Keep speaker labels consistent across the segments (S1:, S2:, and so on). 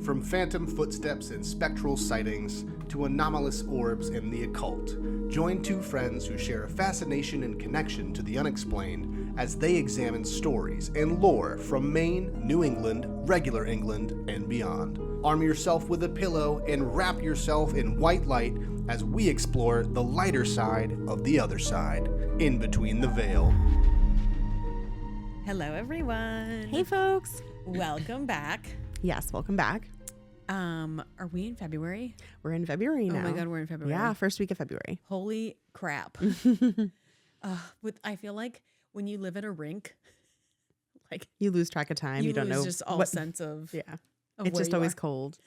S1: From phantom footsteps and spectral sightings to anomalous orbs and the occult, join two friends who share a fascination and connection to the unexplained as they examine stories and lore from Maine, New England, regular England, and beyond. Arm yourself with a pillow and wrap yourself in white light as we explore the lighter side of the other side, in between the veil.
S2: Hello, everyone.
S3: Hey, folks.
S2: Welcome back.
S3: Yes, welcome back.
S2: Are we in February?
S3: We're in February now.
S2: Oh my God, we're in February.
S3: Yeah, first week of February.
S2: Holy crap. I feel like when you live at a rink, like
S3: you lose track of time. You don't
S2: lose
S3: know
S2: just all sense of
S3: It's just always cold.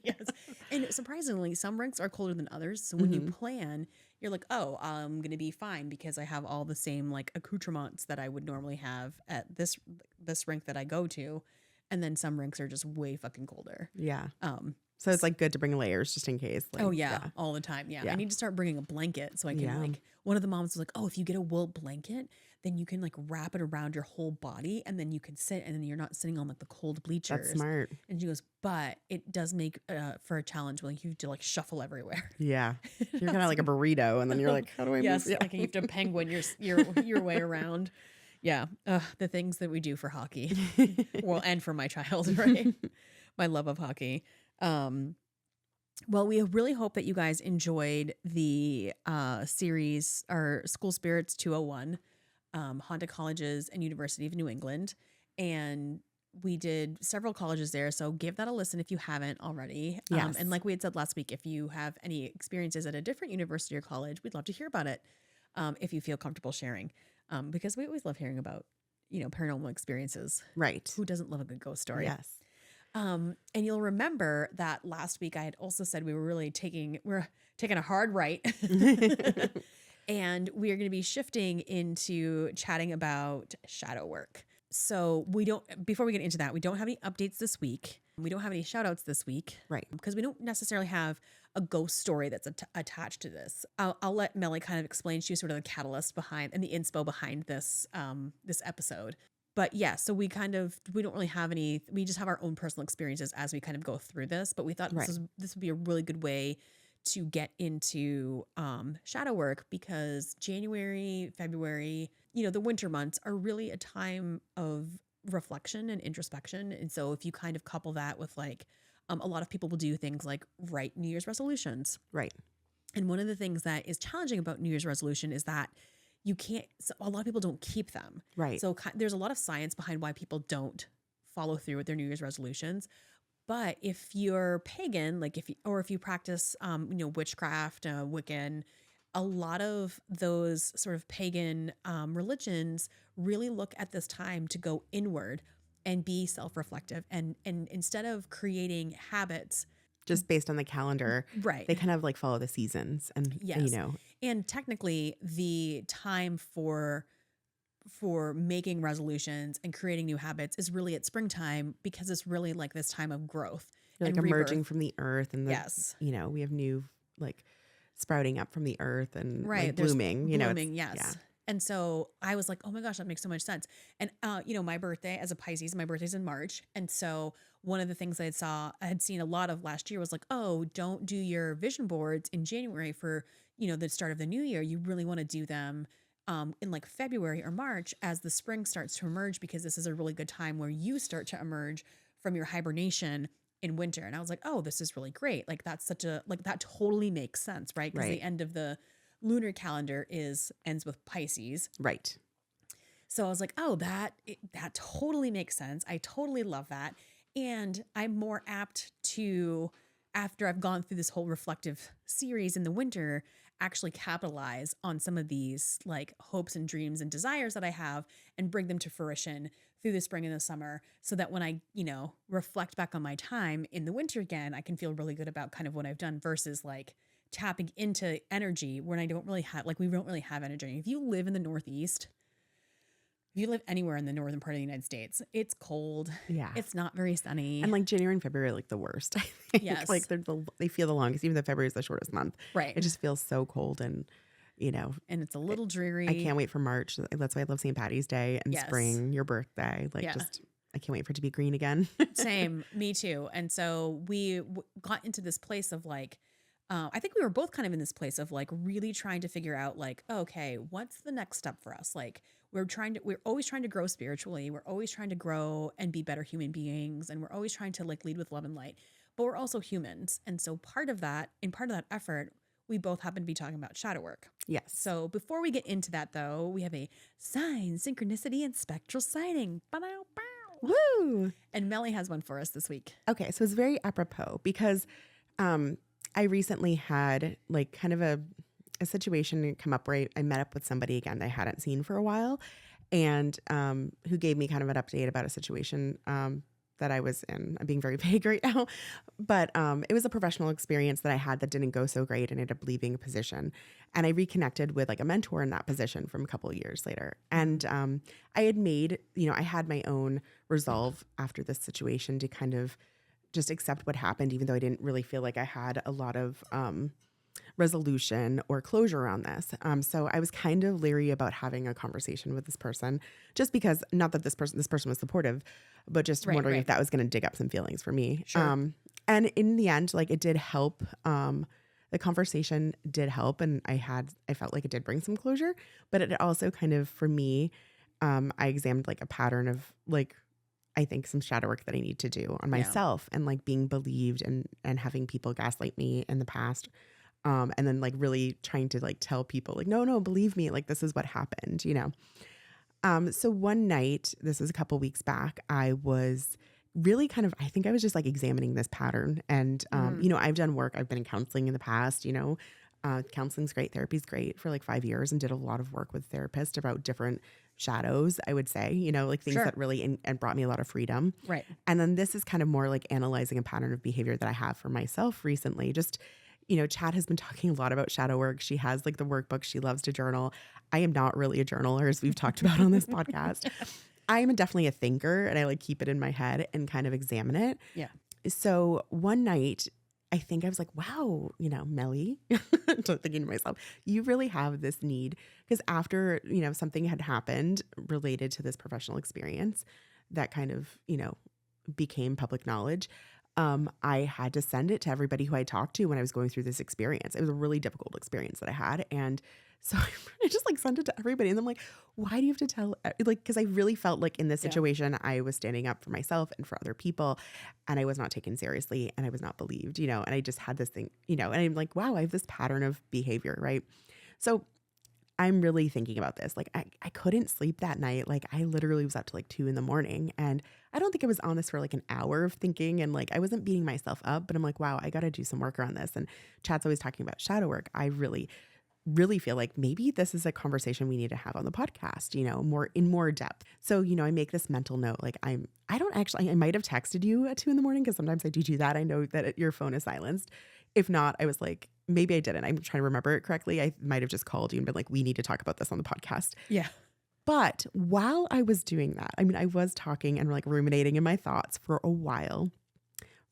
S2: Yes, and surprisingly, some rinks are colder than others. So when you plan, you're like, oh, I'm gonna be fine because I have all the same like accoutrements that I would normally have at this rink that I go to. And then some rinks are just way fucking colder.
S3: Yeah. So it's like good to bring layers just in case. Like,
S2: all the time. Yeah. I need to start bringing a blanket so I can like, one of the moms was like, oh, if you get a wool blanket, then you can like wrap it around your whole body and then you can sit and then you're not sitting on like the cold bleachers.
S3: That's smart.
S2: And she goes, but it does make for a challenge when you have to like shuffle everywhere.
S3: Yeah. You're kind of like a burrito and then you're like, how do I move?
S2: Yes. Like you have to penguin your way around. Yeah, the things that we do for hockey, well, and for my child, right? My love of hockey. Well, we really hope that you guys enjoyed the series, our School Spirits 201, Haunted Colleges and University of New England. And we did several colleges there, so give that a listen if you haven't already.
S3: Yes.
S2: And like we had said last week, if you have any experiences at a different university or college, we'd love to hear about it if you feel comfortable sharing. Because we always love hearing about, paranormal experiences.
S3: Right.
S2: Who doesn't love a good ghost story?
S3: Yes.
S2: And you'll remember that last week I had also said we're taking a hard right. And we are going to be shifting into chatting about shadow work. So before we get into that, we don't have any updates this week. We don't have any shout outs this week.
S3: Right.
S2: Because we don't necessarily have a ghost story that's attached to this. I'll let Melly kind of explain. She's sort of the catalyst behind and the inspo behind this this episode. But yeah, so we don't really have any. We just have our own personal experiences as we kind of go through this. But we thought this would be a really good way to get into shadow work because January, February, the winter months are really a time of reflection and introspection. And so if you kind of couple that with like a lot of people will do things like write New Year's resolutions.
S3: Right.
S2: And one of the things that is challenging about New Year's resolution is that a lot of people don't keep them.
S3: Right.
S2: So there's a lot of science behind why people don't follow through with their New Year's resolutions. But if you're pagan, like if you practice, witchcraft, Wiccan, a lot of those sort of pagan religions really look at this time to go inward and be self-reflective. And instead of creating habits
S3: just based on the calendar,
S2: right?
S3: They kind of like follow the seasons, and
S2: And technically, the time for making resolutions and creating new habits is really at springtime because it's really like this time of growth.
S3: You're like emerging from the earth, and we have new like sprouting up from the earth and like blooming.
S2: Blooming, yes. Yeah. And so I was like, oh my gosh, that makes so much sense. And, my birthday as a Pisces, my birthday's in March. And so one of the things I had seen a lot of last year was like, oh, don't do your vision boards in January for, the start of the new year. You really want to do them in like February or March as the spring starts to emerge, because this is a really good time where you start to emerge from your hibernation in winter. And I was like, oh, this is really great. Like that totally makes sense, right? Because the end of the lunar calendar ends with Pisces.
S3: Right.
S2: So I was like, oh, that totally makes sense. I totally love that. And I'm more apt to, after I've gone through this whole reflective series in the winter, actually capitalize on some of these like hopes and dreams and desires that I have and bring them to fruition through the spring and the summer, so that when I, reflect back on my time in the winter again, I can feel really good about kind of what I've done versus like tapping into energy when we don't really have energy. If you live in the Northeast, if you live anywhere in the northern part of the United States, it's cold. Yeah. It's not very sunny.
S3: And like January and February are like the worst, I think.
S2: Yes.
S3: Like they feel the longest, even though February is the shortest month.
S2: Right.
S3: It just feels so cold and,
S2: and it's a little dreary.
S3: I can't wait for March. That's why I love St. Patty's Day and spring, your birthday. Like just I can't wait for it to be green again.
S2: Same, me too. And so we got into this place of like, I think we were both kind of in this place of like really trying to figure out like, okay, what's the next step for us? Like we're always trying to grow spiritually. We're always trying to grow and be better human beings. And we're always trying to like lead with love and light, but we're also humans. And so part of that effort, we both happen to be talking about shadow work.
S3: Yes.
S2: So before we get into that though, we have a sign, synchronicity, and spectral sighting. Ba-dow-bow.
S3: Woo!
S2: And Melly has one for us this week.
S3: Okay. So it's very apropos because I recently had like kind of a situation come up where I met up with somebody again that I hadn't seen for a while, and who gave me kind of an update about a situation that I was in. I'm being very vague right now, but it was a professional experience that I had that didn't go so great and ended up leaving a position. And I reconnected with like a mentor in that position from a couple of years later. And I had made, I had my own resolve after this situation to kind of just accept what happened, even though I didn't really feel like I had a lot of resolution or closure around this. So I was kind of leery about having a conversation with this person, just because, not that this person was supportive, but just wondering if that was going to dig up some feelings for me.
S2: Sure.
S3: And in the end, like it did help. The conversation did help, and I felt like it did bring some closure, but it also kind of, for me, I examined like a pattern of like, I think some shadow work that I need to do on myself and like being believed and having people gaslight me in the past. And then like really trying to like tell people like, no, believe me, like this is what happened, So one night, this was a couple weeks back, I was really I think I was just like examining this pattern. And, I've done work, I've been in counseling in the past, counseling's great. Therapy's great for like 5 years, and did a lot of work with therapists about different shadows, I would say, like things that really and brought me a lot of freedom.
S2: Right.
S3: And then this is kind of more like analyzing a pattern of behavior that I have for myself recently. Just, Chad has been talking a lot about shadow work. She has like the workbook. She loves to journal. I am not really a journaler, as we've talked about on this podcast. I am definitely a thinker, and I like keep it in my head and kind of examine it.
S2: Yeah.
S3: So one night, I think I was like, wow, Melly, thinking to myself, you really have this need. Because after, something had happened related to this professional experience that kind of, became public knowledge, I had to send it to everybody who I talked to when I was going through this experience. It was a really difficult experience that I had. And so I just like sent it to everybody. And I'm like, why do you have to tell? Like, because I really felt like in this situation, I was standing up for myself and for other people, and I was not taken seriously, and I was not believed, and I just had this thing, and I'm like, wow, I have this pattern of behavior, right? So I'm really thinking about this. Like I couldn't sleep that night. Like I literally was up to like 2 a.m. and I don't think I was on this for like an hour of thinking, and like I wasn't beating myself up, but I'm like, wow, I got to do some work around this. And Chad's always talking about shadow work. I really feel like maybe this is a conversation we need to have on the podcast, more depth. So, I make this mental note. Like I might have texted you at 2 a.m. because sometimes I do that. I know that your phone is silenced. If not, I was like, maybe I didn't. I'm trying to remember it correctly. I might have just called you and been like, we need to talk about this on the podcast.
S2: Yeah.
S3: But while I was doing that, I was talking and like ruminating in my thoughts for a while,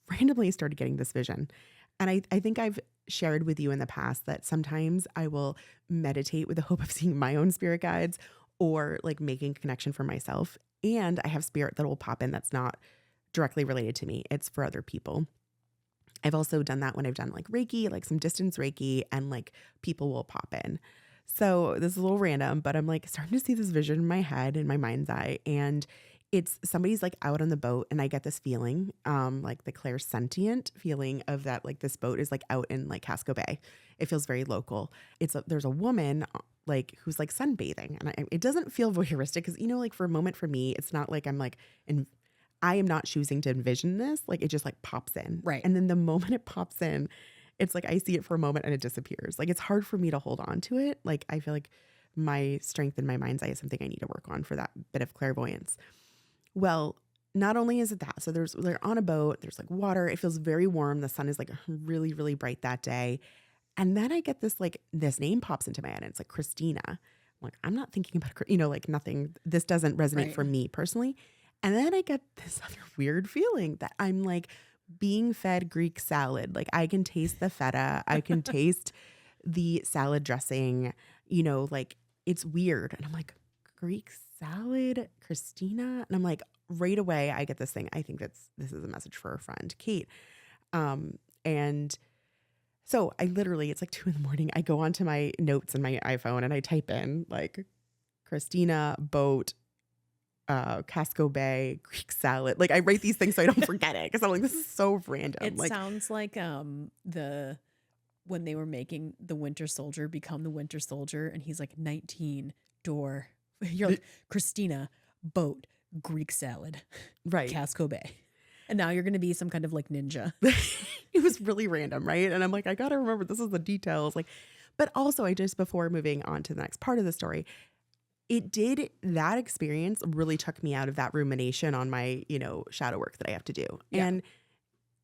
S3: randomly started getting this vision. And I think I've shared with you in the past that sometimes I will meditate with the hope of seeing my own spirit guides or like making a connection for myself. And I have spirit that will pop in that's not directly related to me. It's for other people. I've also done that when I've done like Reiki, like some distance Reiki, and like people will pop in. So this is a little random, but I'm like starting to see this vision in my head, in my mind's eye. And it's somebody's like out on the boat, and I get this feeling, like the clairsentient feeling of that, like this boat is like out in like Casco Bay. It feels very local. There's a woman like who's like sunbathing, and it doesn't feel voyeuristic because, like for a moment for me, it's not like I'm like I am not choosing to envision this. Like it just like pops in.
S2: Right.
S3: And then the moment it pops in, it's like I see it for a moment and it disappears. Like it's hard for me to hold on to it. Like I feel like my strength in my mind's eye is something I need to work on for that bit of clairvoyance. Well, not only is it that, so they're on a boat, there's like water, it feels very warm. The sun is like really, really bright that day. And then I get this name pops into my head, and it's like Christina. I'm like, I'm not thinking about, like nothing, this doesn't resonate for me personally. And then I get this other weird feeling that I'm like being fed Greek salad. Like I can taste the feta. I can taste the salad dressing, like it's weird. And I'm like, Greek salad, Christina? And I'm like right away I get this thing. I think this is a message for a friend, Kate. And so I literally, it's like 2 a.m. I go onto my notes in my iPhone and I type in like Christina, boat, Casco Bay, Greek salad. Like I write these things so I don't forget it, because I'm like, this is so random.
S2: It
S3: Like,
S2: sounds like when they were making the Winter Soldier become the Winter Soldier, and he's like 19 door. You're like Christina, boat, Greek salad,
S3: right.
S2: Casco Bay. And now you're going to be some kind of like ninja.
S3: It was really random, right? And I'm like, I got to remember this is the details. Like, but also before moving on to the next part of the story, that experience really took me out of that rumination on my, shadow work that I have to do.
S2: Yeah.
S3: And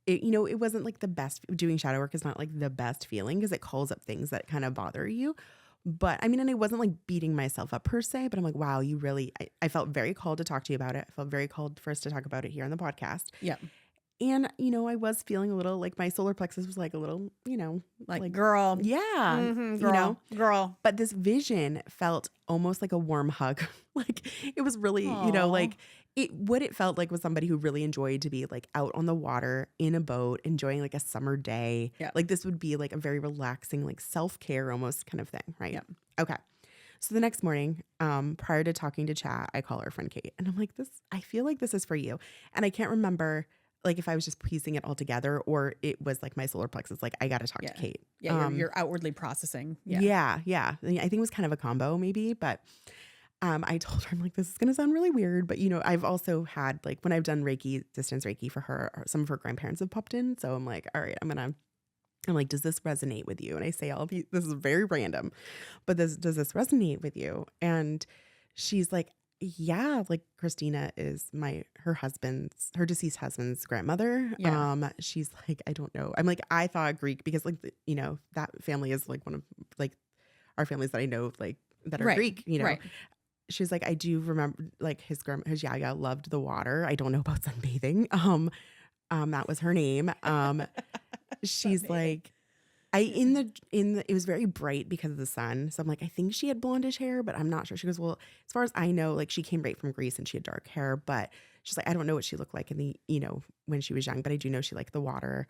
S3: it wasn't like the best. Doing shadow work is not like the best feeling, because it calls up things that kind of bother you. But I mean, and it wasn't like beating myself up per se, but I'm like, wow, I felt very called to talk to you about it. I felt very called for us to talk about it here on the podcast.
S2: Yeah.
S3: And, I was feeling a little like my solar plexus was like a little,
S2: like girl.
S3: Yeah.
S2: Girl.
S3: But this vision felt almost like a warm hug. Like it was really, like what it felt like was somebody who really enjoyed to be like out on the water in a boat, enjoying like a summer day.
S2: Yeah.
S3: Like this would be like a very relaxing, like self-care almost kind of thing. Right.
S2: Yeah.
S3: Okay. So the next morning, prior to talking to Chat, I call our friend Kate and I'm like, I feel like this is for you. And I can't remember like if I was just piecing it all together or it was like my solar plexus, like I got to talk to Kate.
S2: Yeah. You're outwardly processing.
S3: Yeah. Yeah. I think it was kind of a combo maybe, but I told her, I'm like, this is going to sound really weird, but I've also had like when I've done Reiki, distance Reiki for her, some of her grandparents have popped in. So I'm like, all right, I'm like, does this resonate with you? And I say this is very random, but does this resonate with you? And she's like, yeah, like Christina is her deceased husband's grandmother.
S2: Yeah.
S3: She's like, I don't know. I'm like, I thought Greek because like, that family is like one of like our families that I know, like that are Greek,
S2: Right.
S3: She's like, I do remember like his yaya loved the water. I don't know about sunbathing. That was her name. She's like, it was very bright because of the sun. So I'm like, I think she had blondish hair, but I'm not sure. She goes, well, as far as I know, like she came right from Greece and she had dark hair, but she's like, I don't know what she looked like in the, when she was young, but I do know she liked the water.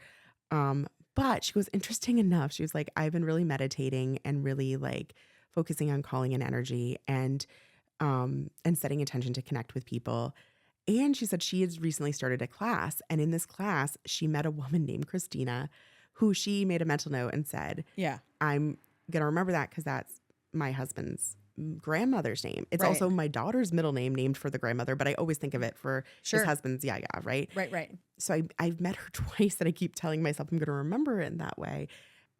S3: But she goes, interesting enough. She was like, I've been really meditating and really like focusing on calling in energy and setting intention to connect with people. And she said she has recently started a class. And in this class, she met a woman named Christina, who she made a mental note and said,
S2: yeah,
S3: I'm going to remember that because that's my husband's grandmother's name. It's
S2: Right.
S3: also my daughter's middle name named for the grandmother, but I always think of it for
S2: Sure.
S3: his husband's yaya, right?
S2: Right.
S3: So I've met her twice and I keep telling myself I'm going to remember it in that way.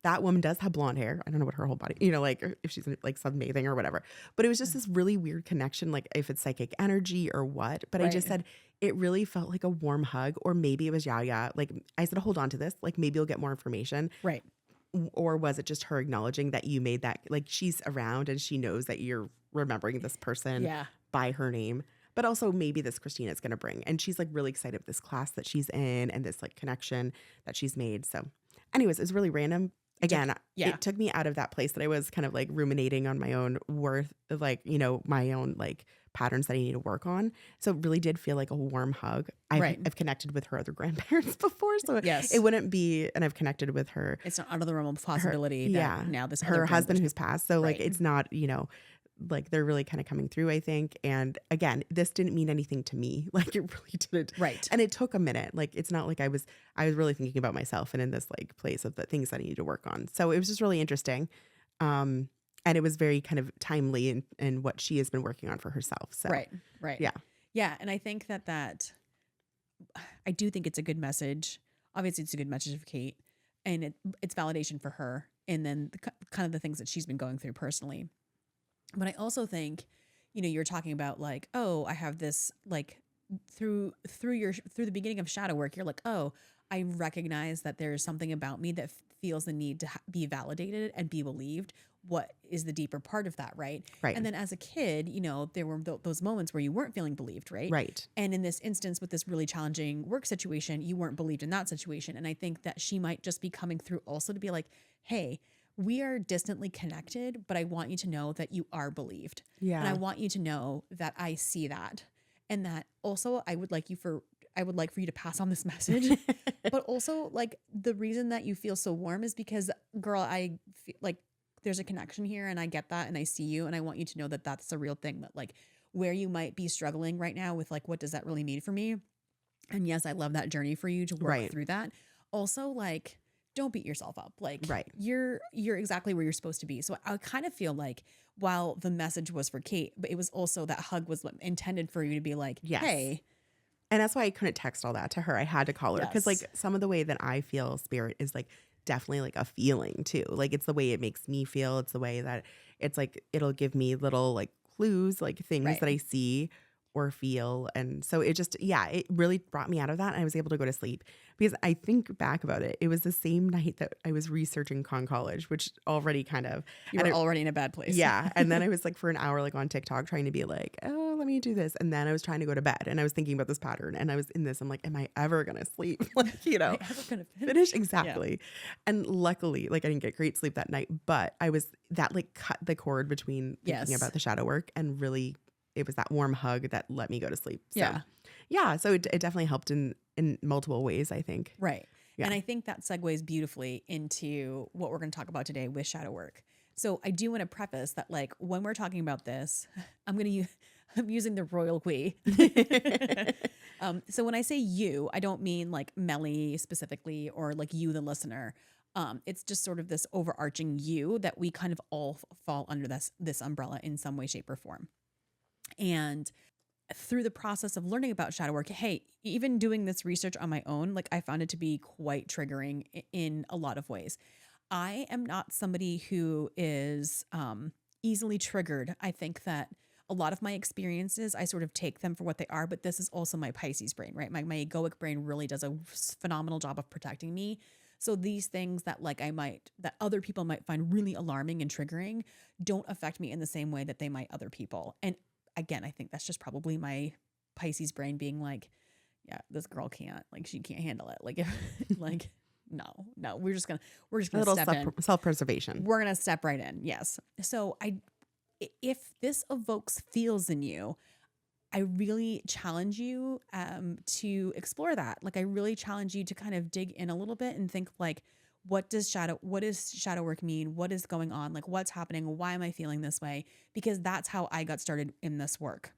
S3: That woman does have blonde hair. I don't know what her whole body, like if she's like sunbathing or whatever, but it was just this really weird connection, like if it's psychic energy or what, but I just said, it really felt like a warm hug, or maybe it was yaya. Like I said, hold on to this. Like maybe you'll get more information.
S2: Right.
S3: Or was it just her acknowledging that you made that, like she's around and she knows that you're remembering this person by her name, but also maybe this Christina is going to bring, and she's like really excited with this class that she's in and this like connection that she's made. So anyways, it's really random. Again, it took me out of that place that I was kind of like ruminating on my own worth, like, my own like patterns that I need to work on. So it really did feel like a warm hug. I've connected with her other grandparents before. So it wouldn't be, and I've connected with her.
S2: It's not out of the realm of possibility now this
S3: her husband who's passed. So like,
S2: Right.
S3: it's not, like they're really kind of coming through, I think. And again, this didn't mean anything to me. Like it really didn't.
S2: Right.
S3: And it took a minute. Like, it's not like I was really thinking about myself and in this like place of the things that I need to work on. So it was just really interesting. And it was very kind of timely in what she has been working on for herself. So
S2: Right.
S3: Yeah.
S2: Yeah. And I think that I do think it's a good message. Obviously it's a good message of Kate, and it's validation for her. And then kind of the things that she's been going through personally. But I also think, you're talking about like, oh, I have this like through the beginning of shadow work, you're like, oh, I recognize that there's something about me that feels the need to be validated and be believed. What is the deeper part of that, right?
S3: Right.
S2: And then as a kid, there were those moments where you weren't feeling believed, right?
S3: Right.
S2: And in this instance, with this really challenging work situation, you weren't believed in that situation. And I think that she might just be coming through also to be like, hey, we are distantly connected, but I want you to know that you are believed.
S3: Yeah.
S2: And I want you to know that I see that. And that also I would like for you to pass on this message. But also, like, the reason that you feel so warm is because, girl, I feel like there's a connection here, and I get that, and I see you, and I want you to know that that's a real thing, that like where you might be struggling right now with like, what does that really mean for me? And yes, I love that journey for you to work
S3: Right.
S2: through that. Also, like, don't beat yourself up. Like,
S3: Right.
S2: you're exactly where you're supposed to be. So I kind of feel like while the message was for Kate, but it was also that hug was intended for you to be like,
S3: Yes.
S2: hey,
S3: And that's why I couldn't text all that to her. I had to call her because
S2: Yes.
S3: like some of the way that I feel spirit is like definitely like a feeling too. Like it's the way it makes me feel. It's the way that it's like it'll give me little like clues, like things
S2: Right.
S3: that I see or feel. And so it just, yeah, it really brought me out of that. And I was able to go to sleep because I think back about it. It was the same night that I was researching Con College, which already kind of,
S2: you
S3: and
S2: were
S3: it-
S2: already in a bad place.
S3: yeah. And then I was like for an hour, like on TikTok trying to be like, oh, let me do this. And then I was trying to go to bed and I was thinking about this pattern and I was in this. I'm like, am I ever going to sleep? Like, you know,
S2: Am I ever gonna
S3: finish exactly. And luckily, like I didn't get great sleep that night, but I was that like cut the cord between thinking
S2: Yes.
S3: about the shadow work and really it was that warm hug that let me go to sleep. So,
S2: Yeah.
S3: yeah. So it definitely helped in multiple ways, I think.
S2: Right.
S3: Yeah.
S2: And I think that segues beautifully into what we're going to talk about today with shadow work. So I do want to preface that, like, when we're talking about this, I'm using the royal we. So when I say you, I don't mean like Melly specifically or like you, the listener. It's just sort of this overarching you that we kind of all fall under this umbrella in some way, shape, or form. And through the process of learning about shadow work, hey, even doing this research on my own, like I found it to be quite triggering in a lot of ways. I am not somebody who is easily triggered. I think that a lot of my experiences, I sort of take them for what they are, but this is also my Pisces brain, right? My egoic brain really does a phenomenal job of protecting me. So these things that that other people might find really alarming and triggering don't affect me in the same way that they might other people. And again, I think that's just probably my Pisces brain being like, yeah, this girl can't, like, she can't handle it. Like, if, like, no, we're just gonna
S3: A little
S2: step in.
S3: self-preservation.
S2: We're gonna step right in. Yes. So if this evokes feels in you, I really challenge you to explore that. Like, I really challenge you to kind of dig in a little bit and think like, what does shadow work mean? What is going on? Like, what's happening? Why am I feeling this way? Because that's how I got started in this work.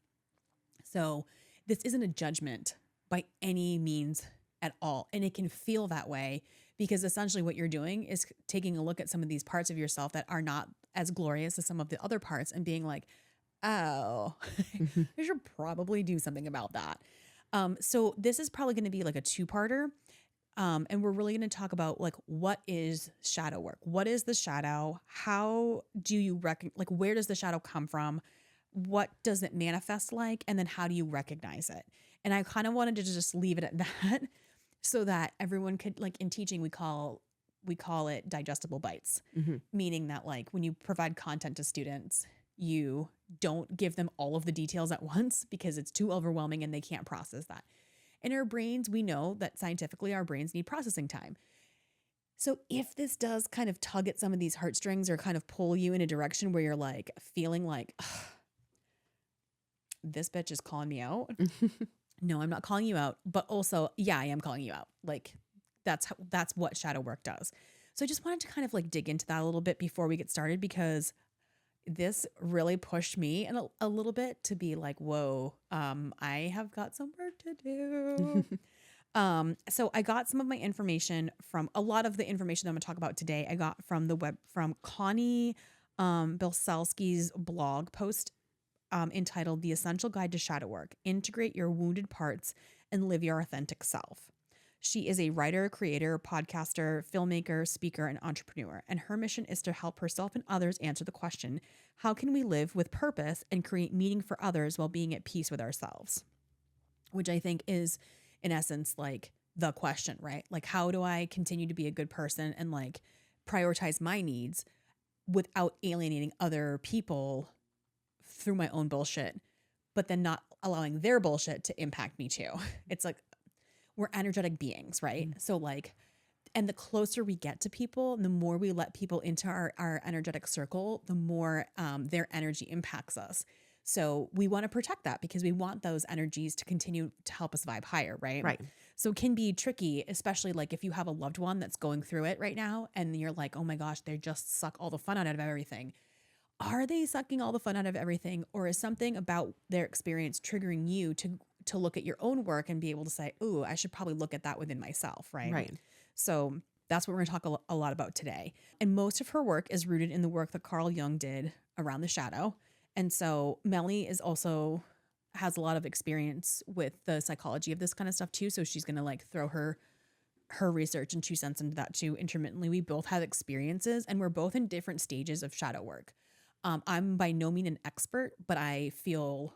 S2: So this isn't a judgment by any means at all. And it can feel that way because essentially what you're doing is taking a look at some of these parts of yourself that are not as glorious as some of the other parts and being like, oh, I should probably do something about that. So this is probably going to be like a two-parter. And we're really going to talk about like, what is shadow work? What is the shadow? How do you like, where does the shadow come from? What does it manifest like? And then how do you recognize it? And I kind of wanted to just leave it at that so that everyone could, like, in teaching, we call it digestible bites, meaning that like when you provide content to students, you don't give them all of the details at once because it's too overwhelming and they can't process that. In our brains, we know that scientifically our brains need processing time. So if this does kind of tug at some of these heartstrings or kind of pull you in a direction where you're like feeling like, this bitch is calling me out. No, I'm not calling you out, but also, yeah, I am calling you out. Like that's what shadow work does. So I just wanted to kind of like dig into that a little bit before we get started because this really pushed me in a little bit to be like, whoa, I have got some work to do. So I got some of my information from a lot of the information that I'm gonna talk about today. I got from from Connie Bilsalski's blog post entitled The Essential Guide to Shadow Work, Integrate Your Wounded Parts and Live Your Authentic Self. She is a writer, creator, podcaster, filmmaker, speaker, and entrepreneur. And her mission is to help herself and others answer the question, how can we live with purpose and create meaning for others while being at peace with ourselves? Which I think is, in essence, like the question, right? Like, how do I continue to be a good person and like prioritize my needs without alienating other people through my own bullshit, but then not allowing their bullshit to impact me too? It's like, we're energetic beings, right? So like, and the closer we get to people, the more we let people into our energetic circle, the more their energy impacts us. So we want to protect that because we want those energies to continue to help us vibe higher, right?
S3: Right.
S2: So it can be tricky, especially like if you have a loved one that's going through it right now and you're like, oh my gosh, they just suck all the fun out of everything. Are they sucking all the fun out of everything? Or is something about their experience triggering you to look at your own work and be able to say, ooh, I should probably look at that within myself, right?
S3: Right.
S2: So that's what we're going to talk a lot about today. And most of her work is rooted in the work that Carl Jung did around the shadow. And so Melly is also has a lot of experience with the psychology of this kind of stuff too. So she's going to like throw her research and 2 cents into that too intermittently. We both have experiences and we're both in different stages of shadow work. I'm by no means an expert, but I feel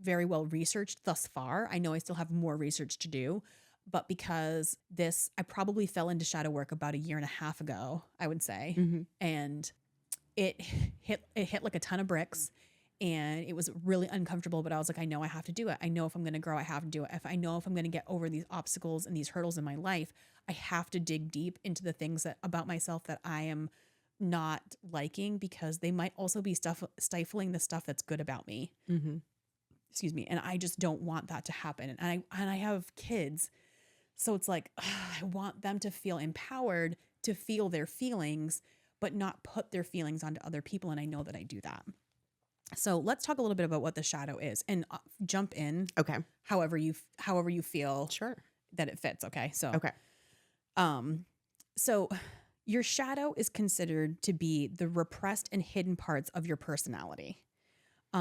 S2: very well researched thus far. I know I still have more research to do, but because I probably fell into shadow work about 1.5 years ago, I would say.
S3: Mm-hmm.
S2: And it hit like a ton of bricks and it was really uncomfortable, but I was like, I know I have to do it. I know if I'm going to grow, I have to do it. If I know if I'm going to get over these obstacles and these hurdles in my life, I have to dig deep into the things about myself that I am not liking because they might also be stifling the stuff that's good about me.
S3: Mm-hmm.
S2: Excuse me. And I just don't want that to happen. And I have kids. So it's like, I want them to feel empowered to feel their feelings, but not put their feelings onto other people. And I know that I do that. So let's talk a little bit about what the shadow is and jump in.
S3: Okay.
S2: However you feel
S3: Sure.
S2: that it fits. Okay. So,
S3: Okay.
S2: So your shadow is considered to be the repressed and hidden parts of your personality.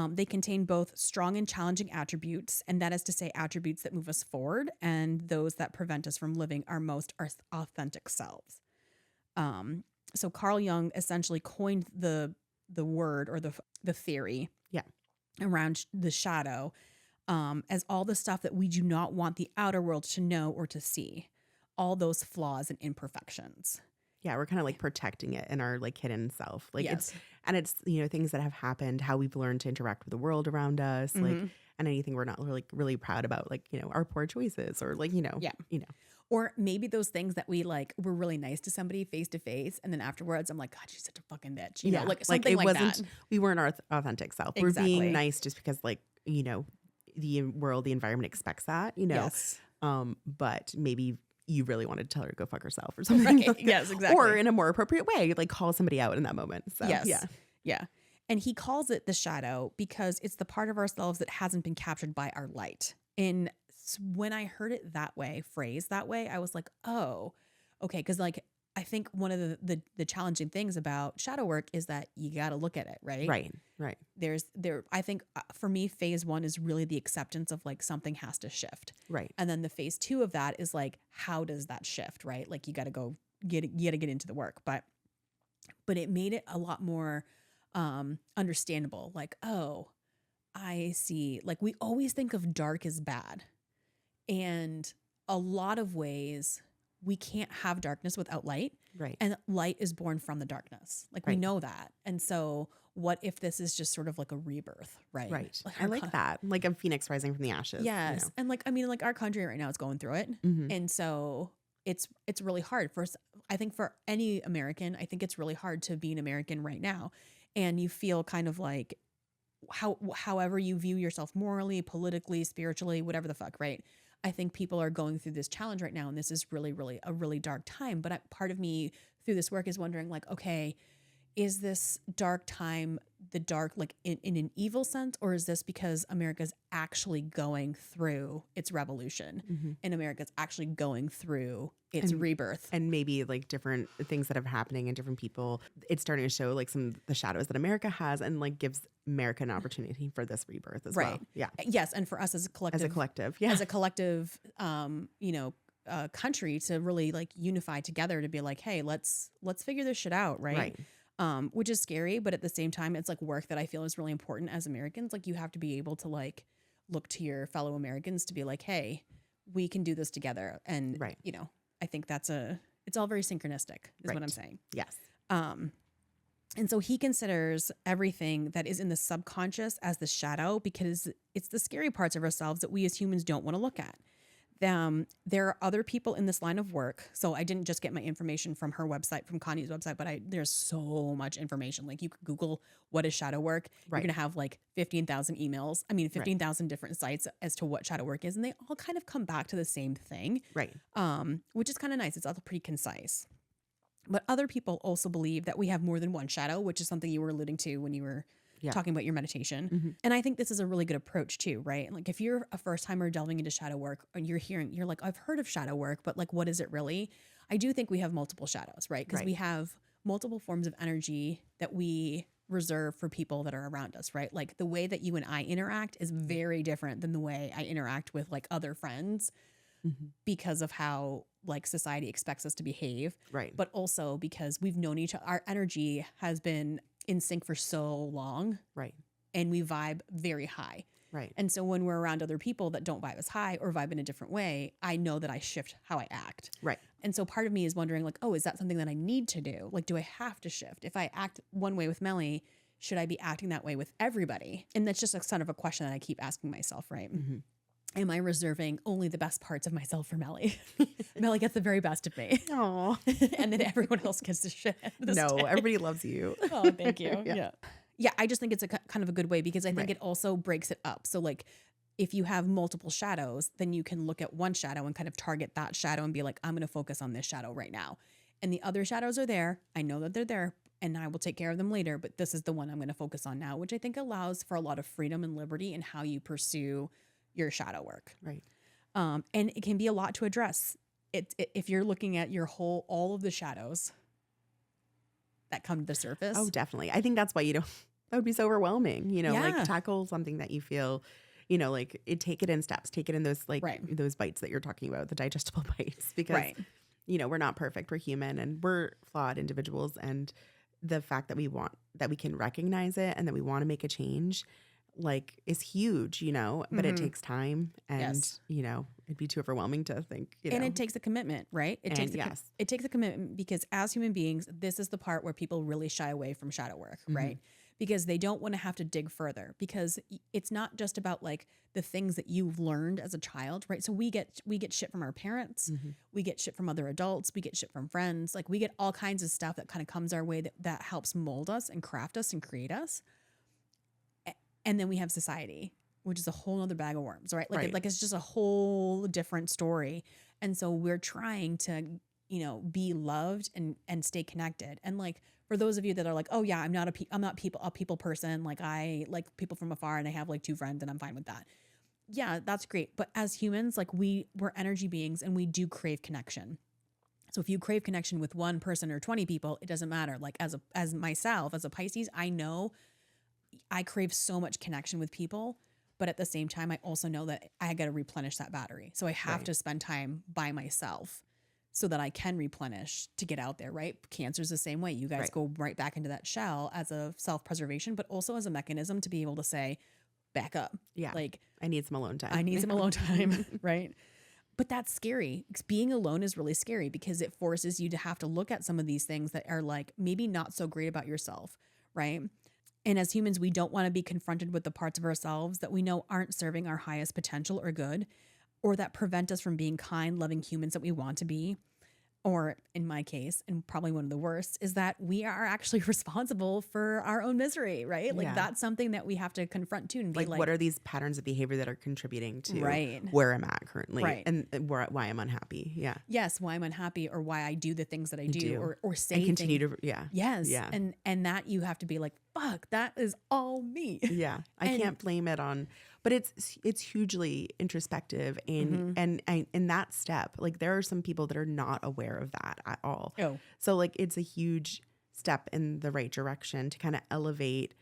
S2: They contain both strong and challenging attributes, and that is to say attributes that move us forward and those that prevent us from living our most authentic selves. So Carl Jung essentially coined the word or the theory around the shadow as all the stuff that we do not want the outer world to know or to see, all those flaws and imperfections.
S3: Yeah, we're kind of like protecting it in our like hidden self. Like
S2: Yes.
S3: it's things that have happened, how we've learned to interact with the world around us, like and anything we're not really proud about, like, our poor choices or like,
S2: Or maybe those things that we like were really nice to somebody face to face, and then afterwards I'm like, God, she's such a fucking bitch. You know, like something like that.
S3: We weren't our authentic self.
S2: Exactly.
S3: We're being nice just because like, the world, the environment expects that,
S2: Yes.
S3: But maybe you really wanted to tell her to go fuck herself or something.
S2: Right. Yes, exactly.
S3: Or in a more appropriate way, like call somebody out in that moment. So
S2: Yes.
S3: yeah.
S2: Yeah. And he calls it the shadow because it's the part of ourselves that hasn't been captured by our light. And when I heard it that way, phrased that way, I was like, oh, okay. Because like, I think one of the challenging things about shadow work is that you got to look at it, right?
S3: Right.
S2: I think for me, phase 1 is really the acceptance of like something has to shift.
S3: Right.
S2: And then the phase 2 of that is like, how does that shift, right? Like you got to go you got to get into the work. But it made it a lot more understandable. Like, oh, I see. Like we always think of dark as bad. And a lot of ways we can't have darkness without light.
S3: Right.
S2: And light is born from the darkness. Like we know that. And so what if this is just sort of like a rebirth, right?
S3: Right.
S2: Like
S3: I like that. Like a phoenix rising from the ashes.
S2: Yes. And like, I mean, like our country right now is going through it.
S3: Mhm.
S2: And so it's really hard I think for any American, I think it's really hard to be an American right now. And you feel kind of like however you view yourself morally, politically, spiritually, whatever the fuck, right? I think people are going through this challenge right now, and this is really, really a really dark time. But part of me through this work is wondering, like, okay, is this dark time the dark like in an evil sense, or is this because America's actually going through its revolution and America's actually going through its rebirth?
S3: And maybe like different things that are happening in different people, it's starting to show like some of the shadows that America has and like gives America an opportunity for this rebirth as well. Yeah.
S2: Yes. And for us as a collective, country to really like unify together to be like, hey, let's figure this shit out. Right. Which is scary, but at the same time, it's like work that I feel is really important as Americans. Like you have to be able to like look to your fellow Americans to be like, hey, we can do this together. And, I think it's all very synchronistic is what I'm saying.
S3: Yes.
S2: And so he considers everything that is in the subconscious as the shadow because it's the scary parts of ourselves that we as humans don't want to look at. There are other people in this line of work. So I didn't just get my information from her website, from Connie's website, but there's so much information. Like you could Google what is shadow work.
S3: Right.
S2: You're going to have like 15,000 emails. 15,000 different sites as to what shadow work is. And they all kind of come back to the same thing.
S3: Right.
S2: Which is kind of nice. It's all pretty concise. But other people also believe that we have more than one shadow, which is something you were alluding to when you were talking about your meditation.
S3: Mm-hmm.
S2: And I think this is a really good approach too, right? Like if you're a first timer delving into shadow work and you're like, I've heard of shadow work, but like, what is it really? I do think we have multiple shadows, right? Because we have multiple forms of energy that we reserve for people that are around us, right? Like the way that you and I interact is very different than the way I interact with like other friends because of how like society expects us to behave.
S3: Right.
S2: But also because we've known each other, our energy has been in sync for so long.
S3: Right.
S2: And we vibe very high.
S3: Right.
S2: And so when we're around other people that don't vibe as high or vibe in a different way, I know that I shift how I act.
S3: Right.
S2: And so part of me is wondering like, oh, is that something that I need to do? Like, do I have to shift? If I act one way with Melly, should I be acting that way with everybody? And that's just a kind of a question that I keep asking myself, right?
S3: Mm-hmm.
S2: Am I reserving only the best parts of myself for Melly? Melly gets the very best of me.
S3: Oh.
S2: And then everyone else gets the shit.
S3: Everybody loves you.
S2: Oh, thank you. Yeah, I just think it's a kind of a good way because I think it also breaks it up. So like if you have multiple shadows, then you can look at one shadow and kind of target that shadow and be like, I'm going to focus on this shadow right now. And the other shadows are there. I know that they're there and I will take care of them later, but this is the one I'm going to focus on now, which I think allows for a lot of freedom and liberty in how you pursue your shadow work.
S3: Right.
S2: And it can be a lot to address. If you're looking at all of the shadows that come to the surface.
S3: Oh, definitely. I think that's why that would be so overwhelming, like tackle something that you feel, like take it in steps, take it in those, like those bites that you're talking about, the digestible bites, because, we're not perfect. We're human and we're flawed individuals. And the fact that we can recognize it and that we want to make a change, like is huge, but it takes time and, it'd be too overwhelming to think,
S2: And it takes a commitment, right? It takes a commitment because as human beings, this is the part where people really shy away from shadow work, right? Because they don't want to have to dig further because it's not just about like the things that you've learned as a child, right? So we get shit from our parents, we get shit from other adults, we get shit from friends, like we get all kinds of stuff that kind of comes our way that helps mold us and craft us and create us. And then we have society, which is a whole other bag of worms, right? Like it's just a whole different story. And so we're trying to, be loved and stay connected. And like, for those of you that are like, oh yeah, I'm not a people person. Like I like people from afar and I have like 2 friends and I'm fine with that. Yeah, that's great. But as humans, like we're energy beings and we do crave connection. So if you crave connection with one person or 20 people, it doesn't matter. Like as myself, as a Pisces, I know I crave so much connection with people, but at the same time, I also know that I got to replenish that battery. So I have to spend time by myself so that I can replenish to get out there, right? Cancer's the same way. You guys go right back into that shell as a self-preservation, but also as a mechanism to be able to say, back up.
S3: Yeah.
S2: Like
S3: I need some alone time.
S2: I need some alone time, right? But that's scary. Being alone is really scary because it forces you to have to look at some of these things that are like maybe not so great about yourself, right? And as humans, we don't want to be confronted with the parts of ourselves that we know aren't serving our highest potential or good, or that prevent us from being kind, loving humans that we want to be. Or in my case, and probably one of the worst, is that we are actually responsible for our own misery, right? Like that's something that we have to confront too and be like,
S3: what are these patterns of behavior that are contributing to
S2: Right.
S3: where I'm at currently
S2: Right.
S3: and why I'm unhappy? Yeah.
S2: yes, why I'm unhappy or why I do the things that I do. Or say
S3: and continue
S2: things.
S3: to
S2: Yes.
S3: Yeah.
S2: And that you have to be like, fuck, that is all me.
S3: Yeah. I can't blame it on, but it's hugely introspective and in that step, like there are some people that are not aware of that at all.
S2: Oh.
S3: So like it's a huge step in the right direction to kind of elevate,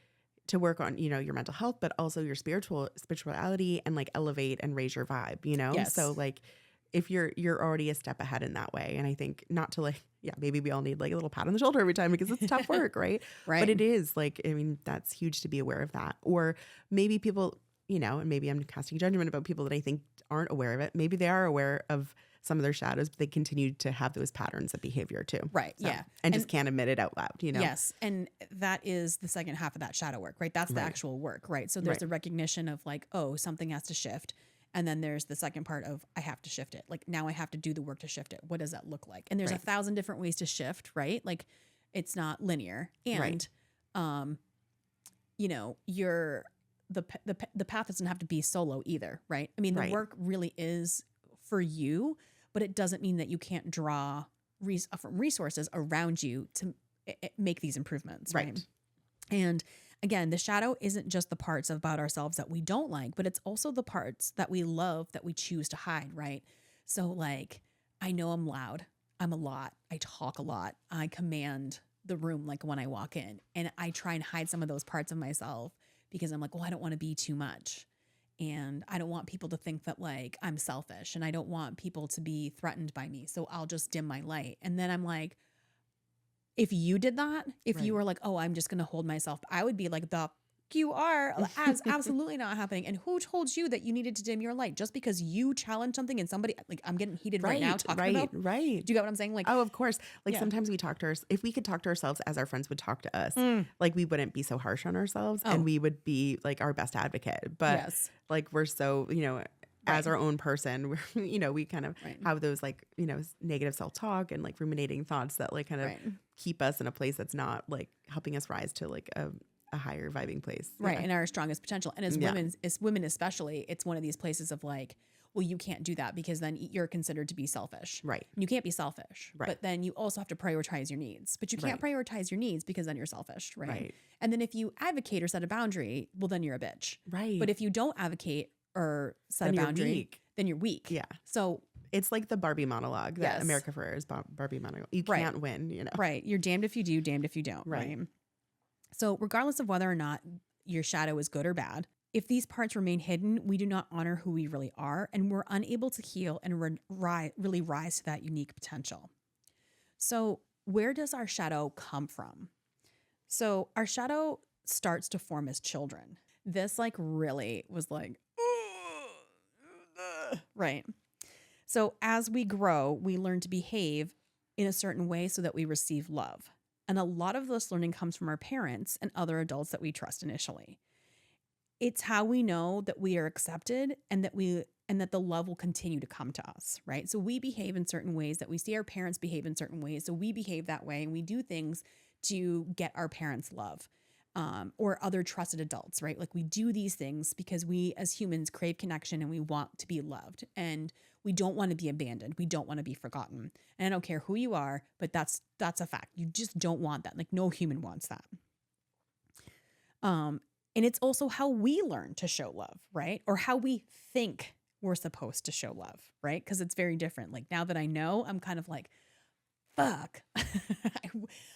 S3: to work on, your mental health, but also your spirituality and like elevate and raise your vibe,
S2: Yes.
S3: So like if you're already a step ahead in that way. And I think not to like, maybe we all need like a little pat on the shoulder every time because it's tough work, right?
S2: Right.
S3: But it is like, I mean, that's huge to be aware of that. Or maybe people, and maybe I'm casting judgment about people that I think aren't aware of it. Maybe they are aware of some of their shadows, but they continue to have those patterns of behavior too.
S2: Right.
S3: So,
S2: Yeah.
S3: And just can't admit it out loud,
S2: Yes. And that is the second half of that shadow work, right? That's the actual work, right? So there's the recognition of like, oh, something has to shift. And then there's the second part of I have to shift it. Like now I have to do the work to shift it. What does that look like? And there's 1,000 different ways to shift, right? Like it's not linear. And, you know, the path doesn't have to be solo either, right? I mean, the work really is for you, but it doesn't mean that you can't draw from resources around you to make these improvements, right? And again, the shadow isn't just the parts about ourselves that we don't like, but it's also the parts that we love that we choose to hide, right? So like, I know I'm loud. I'm a lot. I talk a lot. I command the room like when I walk in, and I try and hide some of those parts of myself because I'm like, well, I don't want to be too much. And I don't want people to think that like I'm selfish, and I don't want people to be threatened by me. So I'll just dim my light. And then I'm like, if you did that, if you were like, oh, I'm just going to hold myself, I would be like, the you are. That's absolutely not happening. And who told you that you needed to dim your light? Just because you challenge something and somebody, like I'm getting heated right now talking about.
S3: Right.
S2: Do you get what I'm saying? Like,
S3: oh, of course. Like sometimes we talk to if we could talk to ourselves as our friends would talk to us, like we wouldn't be so harsh on ourselves and we would be like our best advocate. But like we're so, you know, as our own person, we're, you know, we kind of have those like, you know, negative self-talk and like ruminating thoughts that like kind of keep us in a place that's not like helping us rise to like a higher vibing place.
S2: Right. And our strongest potential. And as women especially, it's one of these places of like, well, you can't do that because then you're considered to be selfish.
S3: Right.
S2: And you can't be selfish. Right. But then you also have to prioritize your needs. But you can't prioritize your needs because then you're selfish. Right. And then if you advocate or set a boundary, well, then you're a bitch.
S3: Right.
S2: But if you don't advocate or set a boundary, then you're weak.
S3: Yeah.
S2: So
S3: it's like the Barbie monologue that America Ferrera's Barbie monologue. You can't win, you know.
S2: Right. You're damned if you do, damned if you don't. Right. So regardless of whether or not your shadow is good or bad, if these parts remain hidden, we do not honor who we really are, and we're unable to heal and really rise to that unique potential. So where does our shadow come from? So our shadow starts to form as children. This like really was like, right. So as we grow, we learn to behave in a certain way so that we receive love. And a lot of this learning comes from our parents and other adults that we trust initially. It's how we know that we are accepted and that the love will continue to come to us, right? So we behave in certain ways that we see our parents behave in certain ways. So we behave that way and we do things to get our parents' love. Or other trusted adults, right? Like we do these things because we as humans crave connection and we want to be loved and we don't want to be abandoned. We don't want to be forgotten. And I don't care who you are, but that's a fact. You just don't want that. Like no human wants that. And it's also how we learn to show love, right? Or how we think we're supposed to show love, right? Because it's very different. Like now that I know, I'm kind of like, fuck,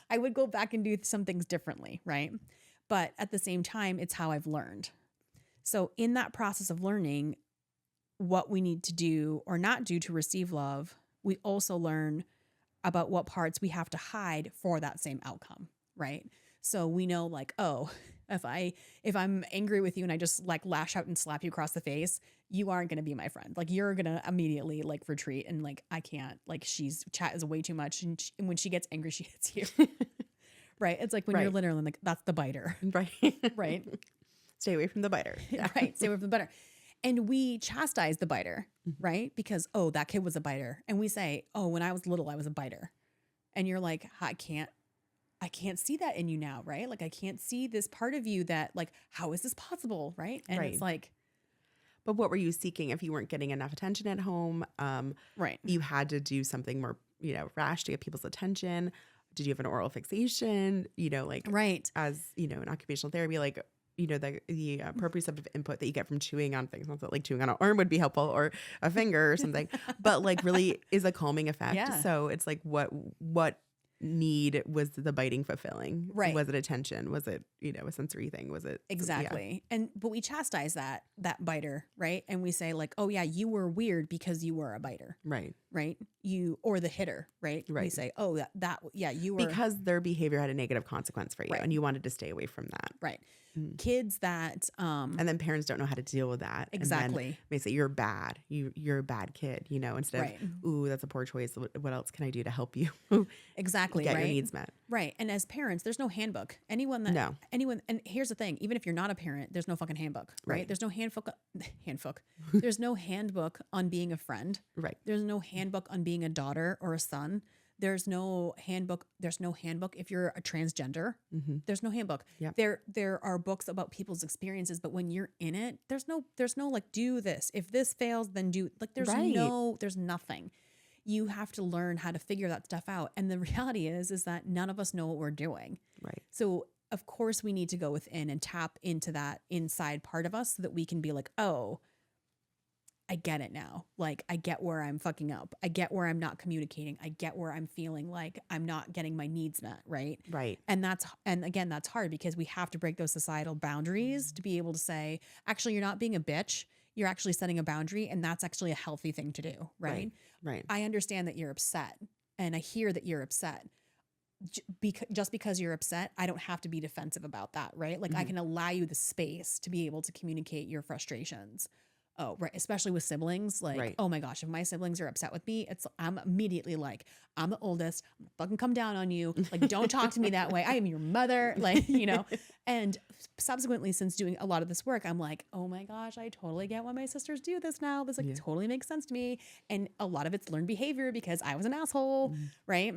S2: I would go back and do some things differently, right? But at the same time, it's how I've learned. So in that process of learning what we need to do or not do to receive love, we also learn about what parts we have to hide for that same outcome, right? So we know like, oh, if I'm angry with you and I just like lash out and slap you across the face, you aren't going to be my friend. Like you're going to immediately like retreat and like, I can't, like chat is way too much. And when she gets angry, she hits you. Right. It's like when you're literally like, that's the biter. Right. Right.
S3: Stay away from the biter.
S2: Yeah. Right. Stay away from the biter. And we chastise the biter, right? Because, oh, that kid was a biter. And we say, oh, when I was little, I was a biter. And you're like, I can't see that in you now, right? Like I can't see this part of you that like, how is this possible? Right. And it's like,
S3: but what were you seeking if you weren't getting enough attention at home?
S2: Right.
S3: You had to do something more, you know, rash to get people's attention. Did you have an oral fixation? You know, like as, you know, in occupational therapy, like, you know, the proprioceptive input that you get from chewing on things, not that like chewing on an arm would be helpful or a finger or something, but like really is a calming effect. Yeah. So it's like what need was the biting fulfilling? Right. Was it attention? Was it, you know, a sensory thing? Was it?
S2: Exactly. Yeah. But we chastise that biter, right? And we say like, oh yeah, you were weird because you were a biter. Right. Right. Or the hitter, right? Right. We say, oh, yeah, you were.
S3: Because their behavior had a negative consequence for you and you wanted to stay away from that.
S2: Right. Kids that
S3: and then parents don't know how to deal with that.
S2: Exactly.
S3: And then they say you're bad. You're a bad kid, you know, instead of ooh, that's a poor choice. What else can I do to help you?
S2: Exactly.
S3: Get
S2: right?
S3: your needs met.
S2: Right. And as parents, there's no handbook. Anyone, and here's the thing, even if you're not a parent, there's no fucking handbook, right? There's no handbook. There's no handbook on being a friend.
S3: Right.
S2: There's no handbook on being a daughter or a son. There's no handbook. There's no handbook if you're a transgender. There's no handbook.
S3: Yep.
S2: There are books about people's experiences, but when you're in it, there's no like, do this. If this fails, then do, like, there's nothing. You have to learn how to figure that stuff out. And the reality is that none of us know what we're doing.
S3: Right.
S2: So of course we need to go within and tap into that inside part of us so that we can be like, oh, I get it now. Like, I get where I'm fucking up. I get where I'm not communicating. I get where I'm feeling like I'm not getting my needs met. Right.
S3: Right.
S2: And again, that's hard because we have to break those societal boundaries to be able to say, actually, you're not being a bitch. You're actually setting a boundary. And that's actually a healthy thing to do. Right.
S3: Right.
S2: I understand that you're upset and I hear that you're upset. Just because you're upset, I don't have to be defensive about that. Right. Like, I can allow you the space to be able to communicate your frustrations. Oh, right. Especially with siblings. Like, oh my gosh, if my siblings are upset with me, I'm immediately like, I'm the oldest. I'm fucking come down on you. Like, don't talk to me that way. I am your mother. Like, and subsequently, since doing a lot of this work, I'm like, oh my gosh, I totally get why my sisters do this now. This totally makes sense to me. And a lot of it's learned behavior because I was an asshole. Right.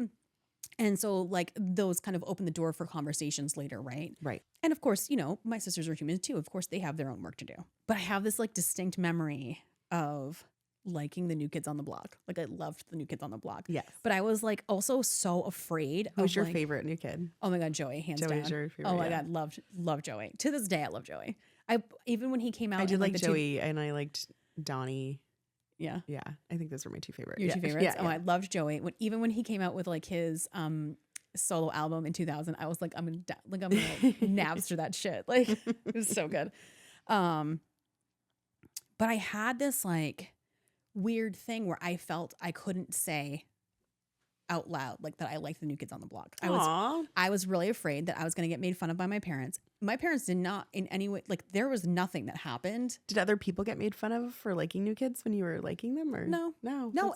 S2: And so, like, those kind of open the door for conversations later, right?
S3: Right.
S2: And of course, my sisters are humans too. Of course, they have their own work to do. But I have this like distinct memory of liking the New Kids on the Block. Like, I loved the New Kids on the Block.
S3: Yes.
S2: But I was like also so afraid.
S3: Who's your favorite new kid?
S2: Oh my God, Joey, hands down.
S3: Joey's your favorite.
S2: Oh my God, love Joey. To this day, I love Joey. Even when he came out,
S3: I did like Joey, and I liked Donnie.
S2: Yeah.
S3: Yeah. I think those were my two favorites.
S2: Your two favorites?
S3: Yeah,
S2: oh, I loved Joey. Even when he came out with like his solo album in 2000, I was like, I'm gonna Napster that shit. Like, it was so good. But I had this like weird thing where I felt I couldn't say out loud like that I liked the New Kids on the Block. I was really afraid that I was going to get made fun of by my parents. My parents did not in any way, like, there was nothing that happened.
S3: Did other people get made fun of for liking New Kids when you were liking them, or
S2: no?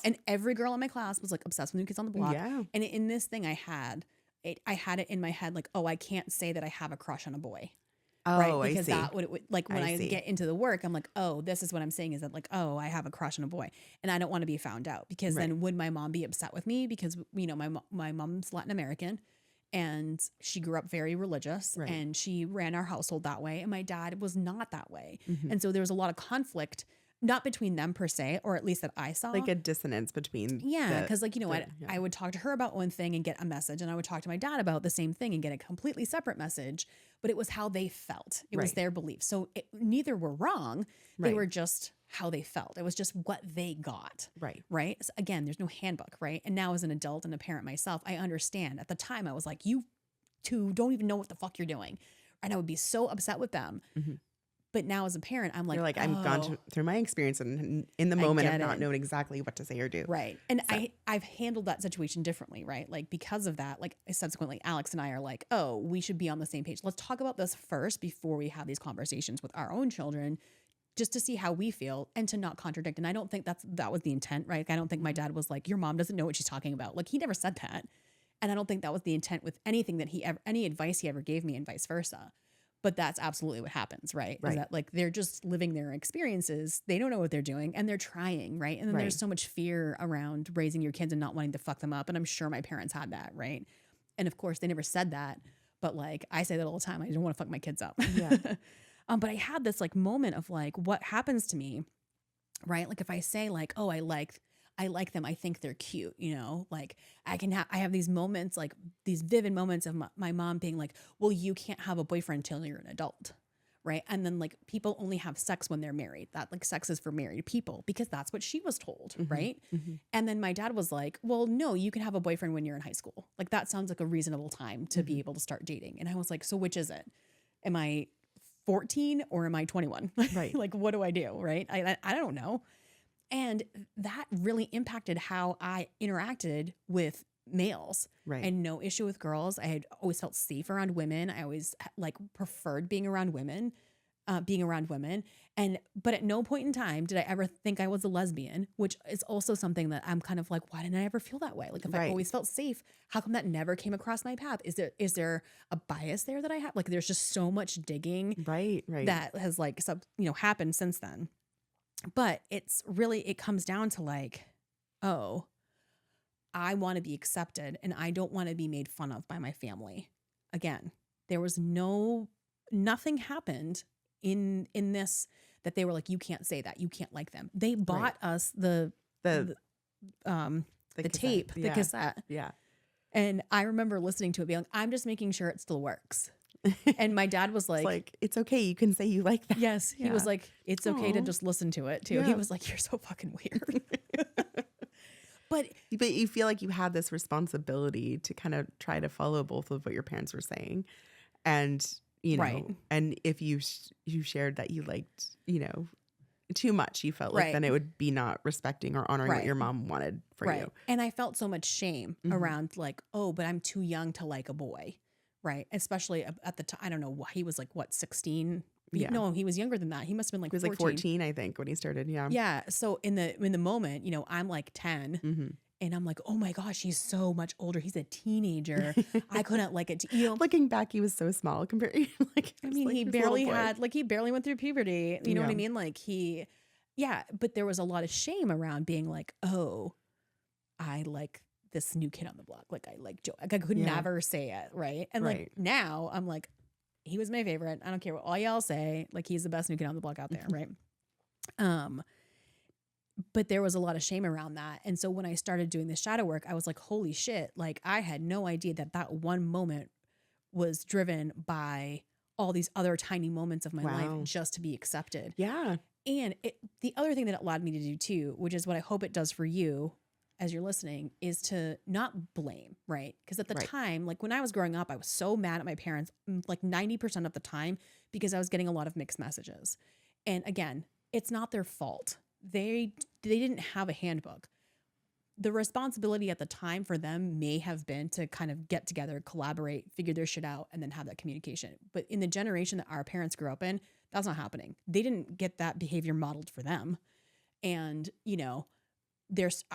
S2: And every girl in my class was like obsessed with New Kids on the Block.
S3: Yeah.
S2: And in this thing I had it in my head like, oh, I can't say that I have a crush on a boy.
S3: Oh,
S2: right? Because
S3: I see.
S2: that would like when I get into the work, I'm like, oh, this is what I'm saying is that like, oh, I have a crush on a boy, and I don't want to be found out because then would my mom be upset with me because my mom's Latin American, and she grew up very religious, and she ran our household that way, and my dad was not that way, and so there was a lot of conflict. Not between them per se, or at least that I saw.
S3: Like a dissonance between.
S2: Yeah, because I would talk to her about one thing and get a message, and I would talk to my dad about the same thing and get a completely separate message. But it was how they felt. It was their beliefs. So neither were wrong. They were just how they felt. It was just what they got. Right. So again, there's no handbook, right? And now as an adult and a parent myself, I understand. At the time, I was like, you two don't even know what the fuck you're doing. And I would be so upset with them. But now as a parent, I'm like,
S3: you're like, I've gone through my experience and in the moment I've not known exactly what to say or do.
S2: Right. And so. I've handled that situation differently, right? Like, because of that, like, subsequently Alex and I are like, oh, we should be on the same page. Let's talk about this first before we have these conversations with our own children, just to see how we feel and to not contradict. And I don't think that was the intent, right? Like, I don't think my dad was like, your mom doesn't know what she's talking about. Like, he never said that. And I don't think that was the intent with anything that any advice he ever gave me, and vice versa. But that's absolutely what happens, right? Is that like they're just living their experiences. They don't know what they're doing and they're trying, right? And then there's so much fear around raising your kids and not wanting to fuck them up. And I'm sure my parents had that, right? And of course, they never said that. But like, I say that all the time. I don't want to fuck my kids up.
S3: Yeah.
S2: But I had this like moment of like, what happens to me, right? Like if I say like, oh, I like them. I think they're cute, like I have these moments, like these vivid moments of my mom being like, well, you can't have a boyfriend until you're an adult. Right. And then like people only have sex when they're married. That like sex is for married people because that's what she was told. Right. And then my dad was like, well, no, you can have a boyfriend when you're in high school. Like that sounds like a reasonable time to be able to start dating. And I was like, so which is it? Am I 14 or am I 21?
S3: Right.
S2: Like, what do I do? Right. I don't know. And that really impacted how I interacted with males.
S3: Right.
S2: I had no issue with girls. I had always felt safe around women. I always like preferred being around women. being around women. But at no point in time did I ever think I was a lesbian, which is also something that I'm kind of like, why didn't I ever feel that way? Like if I
S3: Right.
S2: always felt safe, how come that never came across my path? Is there a bias there that I have? Like there's just so much digging
S3: Right.
S2: that has like happened since then. But it's really, it comes down to like, oh, I want to be accepted and I don't want to be made fun of by my family. Again, there was nothing happened in this that they were like, you can't say that, you can't like them. They bought us the tape, the cassette.
S3: Yeah.
S2: And I remember listening to it being like, I'm just making sure it still works. And my dad was like,
S3: it's okay. You can say you like that.
S2: yes. He was like, it's okay to
S3: Aw.
S2: just listen to it too.
S3: Yeah.
S2: He was like, you're so fucking weird. But
S3: you feel like you had this responsibility to kind of try to follow both of what your parents were saying. And,
S2: Right.
S3: and if you shared that you liked, too much, you felt like
S2: Right.
S3: then it would be not respecting or honoring what
S2: Right.
S3: your mom wanted for you.
S2: And I felt so much shame
S3: Mhm.
S2: around like, oh, but I'm too young to like a boy. Right. Especially at the time, I don't know, he was like, what, 16?
S3: Yeah.
S2: No, he was younger than that. He must have been like
S3: He was
S2: 14.
S3: like 14, I think, when he started. Yeah.
S2: Yeah. So in the moment, I'm like 10
S3: Mm-hmm.
S2: and I'm like, oh my gosh, he's so much older. He's a teenager. I couldn't like it.
S3: Looking back, he was so small compared.
S2: I mean, he barely went through puberty. You know what I mean? Like but there was a lot of shame around being like, oh, I like this new kid on the block. Like I like Joe. Like I could never say it. Right. And like now I'm like, he was my favorite. I don't care what all y'all say. Like he's the best new kid on the block out there. Right. But there was a lot of shame around that. And so when I started doing the shadow work, I was like, holy shit. Like I had no idea that one moment was driven by all these other tiny moments of my life just to be accepted.
S3: Yeah.
S2: And the other thing that it allowed me to do too, which is what I hope it does for you as you're listening, is to not blame, right? Because at the time, like when I was growing up, I was so mad at my parents, like 90% of the time, because I was getting a lot of mixed messages. And again, it's not their fault. They didn't have a handbook. The responsibility at the time for them may have been to kind of get together, collaborate, figure their shit out, and then have that communication. But in the generation that our parents grew up in, that's not happening. They didn't get that behavior modeled for them. And,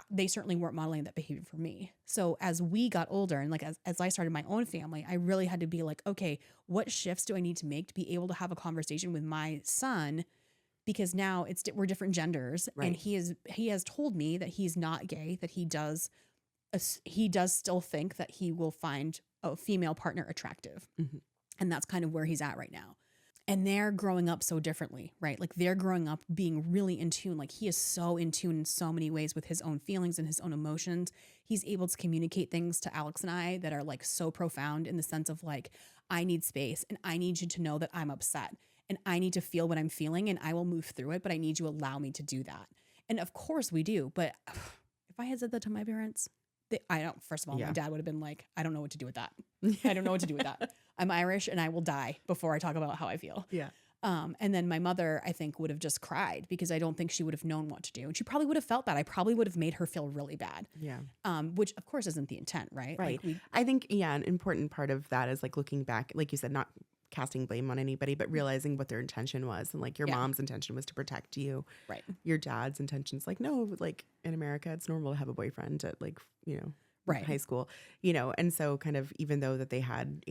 S2: they certainly weren't modeling that behavior for me. So as we got older and like as I started my own family, I really had to be like, okay, what shifts do I need to make to be able to have a conversation with my son? Because now we're different genders, and he has told me that he's not gay, that he does still think that he will find a female partner attractive.
S3: Mm-hmm.
S2: And that's kind of where he's at right now. And they're growing up so differently, right? Like they're growing up being really in tune. Like he is so in tune in so many ways with his own feelings and his own emotions. He's able to communicate things to Alex and I that are like so profound in the sense of like, I need space and I need you to know that I'm upset and I need to feel what I'm feeling and I will move through it, but I need you to allow me to do that. And of course we do. But if I had said that to my parents, first of all, my dad would have been like, I don't know what to do with that. I don't know what to do with that. I'm Irish and I will die before I talk about how I feel.
S3: Yeah.
S2: And then my mother, I think, would have just cried because I don't think she would have known what to do. And she probably would have felt bad. I probably would have made her feel really bad.
S3: Yeah.
S2: Which of course isn't the intent, right?
S3: Right.
S2: Like
S3: I think, an important part of that is like looking back, like you said, not casting blame on anybody, but realizing what their intention was. And like your mom's intention was to protect you.
S2: Right.
S3: Your dad's intention's like, no, like in America, it's normal to have a boyfriend at like, high school, and so kind of even though that they had,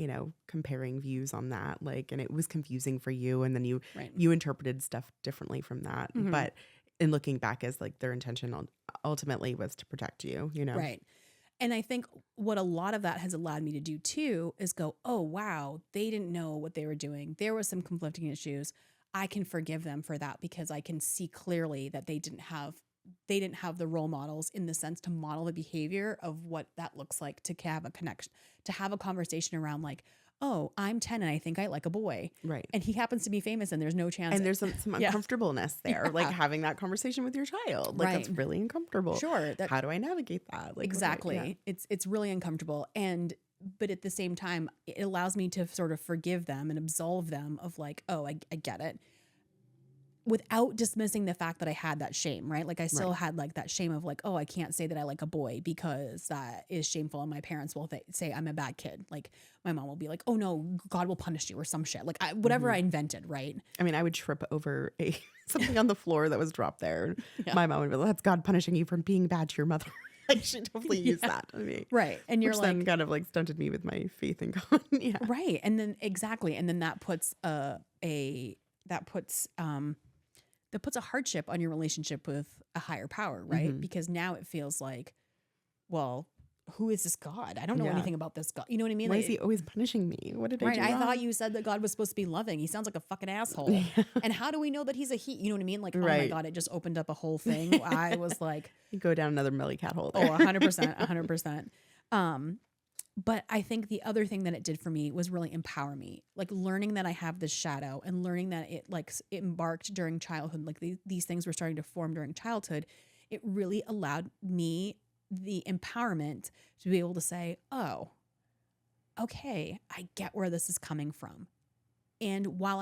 S3: comparing views on that, like, and it was confusing for you. And then you interpreted stuff differently from that.
S2: Mm-hmm.
S3: But in looking back as like their intention ultimately was to protect you,
S2: Right. And I think what a lot of that has allowed me to do too is go, oh, wow, they didn't know what they were doing. There was some conflicting issues. I can forgive them for that because I can see clearly that they didn't have the role models in the sense to model the behavior of what that looks like, to have a connection, to have a conversation around like, oh, I'm 10 and I think I like a boy.
S3: Right.
S2: And he happens to be famous and there's no chance.
S3: And there's some uncomfortableness there, like having that conversation with your child. Like it's really uncomfortable.
S2: Sure.
S3: How do I navigate that? Like,
S2: exactly. It's really uncomfortable. But at the same time, it allows me to sort of forgive them and absolve them of like, oh, I get it. without dismissing the fact that I had that shame, right? Like I still
S3: Right.
S2: had like that shame of like, oh, I can't say that I like a boy because that is shameful. And my parents will say I'm a bad kid. Like my mom will be like, oh no, God will punish you or some shit. Like whatever I invented, right?
S3: I mean, I would trip over something on the floor that was dropped there.
S2: Yeah.
S3: My mom would be like, that's God punishing you for being bad to your mother. Like she totally used that on me.
S2: Right. And you're
S3: Which
S2: like,
S3: then kind of like stunted me with my faith in God. Yeah.
S2: right. And then exactly. And then that puts that puts a hardship on your relationship with a higher power, right? Because now it feels like, well, who is this God? I don't know
S3: Yeah.
S2: anything about this God. You know what I mean?
S3: Why
S2: Like,
S3: is he always punishing me? What did I
S2: right.
S3: do
S2: I
S3: wrong?
S2: thought you said that God was supposed to be loving. He sounds like a fucking asshole. And how do we know that he's a he? You know what I mean? Like, oh my
S3: Right.
S2: God, it just opened up a whole thing. I was like,
S3: You go down another Melly cat hole
S2: oh,
S3: there.
S2: 100%, 100%. But I think the other thing that it did for me was really empower me, like learning that I have this shadow and learning that it embarked during childhood, like these things were starting to form during childhood. It really allowed me the empowerment to be able to say, oh, okay, I get where this is coming from. And while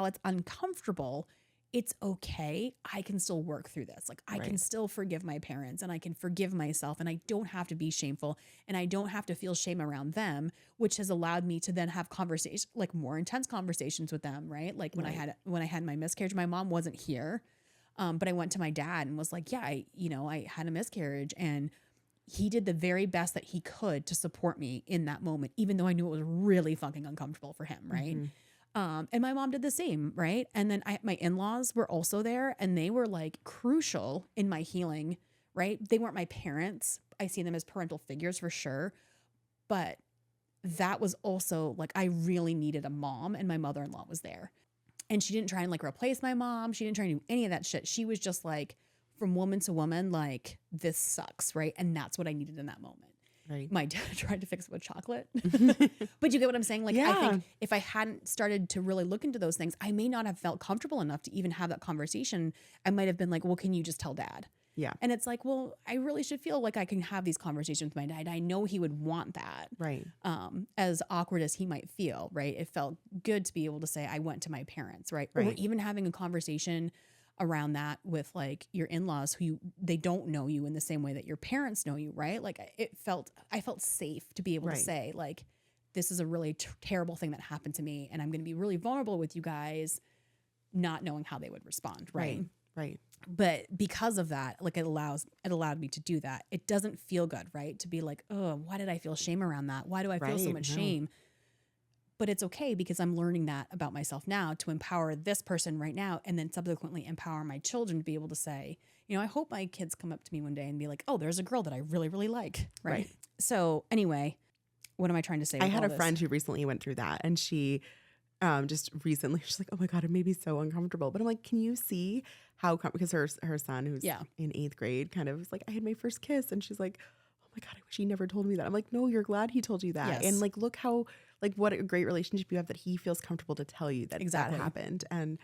S2: it's uncomfortable, it's okay. I can still work through this. Like I can
S3: Right.
S2: still forgive my parents and I can forgive myself and I don't have to be shameful and I don't have to feel shame around them, which has allowed me to then have conversations, like more intense conversations with them. Right. Like when
S3: Right.
S2: I had my miscarriage, my mom wasn't here. But I went to my dad and was like, yeah, I had a miscarriage and he did the very best that he could to support me in that moment, even though I knew it was really fucking uncomfortable for him. Right. And my mom did the same, right? And then my in-laws were also there and they were like crucial in my healing, right? They weren't my parents. I see them as parental figures for sure. But that was also like, I really needed a mom and my mother-in-law was there. And she didn't try and like replace my mom. She didn't try and do any of that shit. She was just like, from woman to woman, like this sucks, right? And that's what I needed in that moment.
S3: Right.
S2: My dad tried to fix it with chocolate. But you get what I'm saying? Like, I
S3: Yeah.
S2: think if I hadn't started to really look into those things, I may not have felt comfortable enough to even have that conversation. I might have been like, well, can you just tell dad?
S3: Yeah.
S2: And it's like, well, I really should feel like I can have these conversations with my dad. I know he would want that.
S3: Right.
S2: As awkward as he might feel, right? It felt good to be able to say, I went to my parents, right? Or
S3: Right.
S2: even having a conversation around that with like your in-laws who they don't know you in the same way that your parents know you, right? Like I felt safe to be able to
S3: Right.
S2: say like, this is a really terrible thing that happened to me. And I'm going to be really vulnerable with you guys, not knowing how they would respond. Right.
S3: Right.
S2: But because of that, like it allowed me to do that. It doesn't feel good, right? To be like, oh, why did I feel shame around that? Why do I feel so
S3: Right,
S2: much
S3: no.
S2: shame? But it's okay because I'm learning that about myself now to empower this person right now and then subsequently empower my children to be able to say, you know, I hope my kids come up to me one day and be like, oh, there's a girl that I really, really like. Right. So anyway, what am I trying to say?
S3: I
S2: with
S3: had
S2: all
S3: a
S2: this?
S3: friend who recently went through that and she just recently, she's like, oh my God, it made me so uncomfortable. But I'm like, can you see how, because her son who's
S2: Yeah.
S3: in 8th grade kind of was like, I had my first kiss. And she's like, oh my God, I wish he never told me that. I'm like, no, you're glad he told you that.
S2: Yes.
S3: And like, look how, like what a great relationship you have that he feels comfortable to tell you that
S2: Exactly.
S3: that happened. And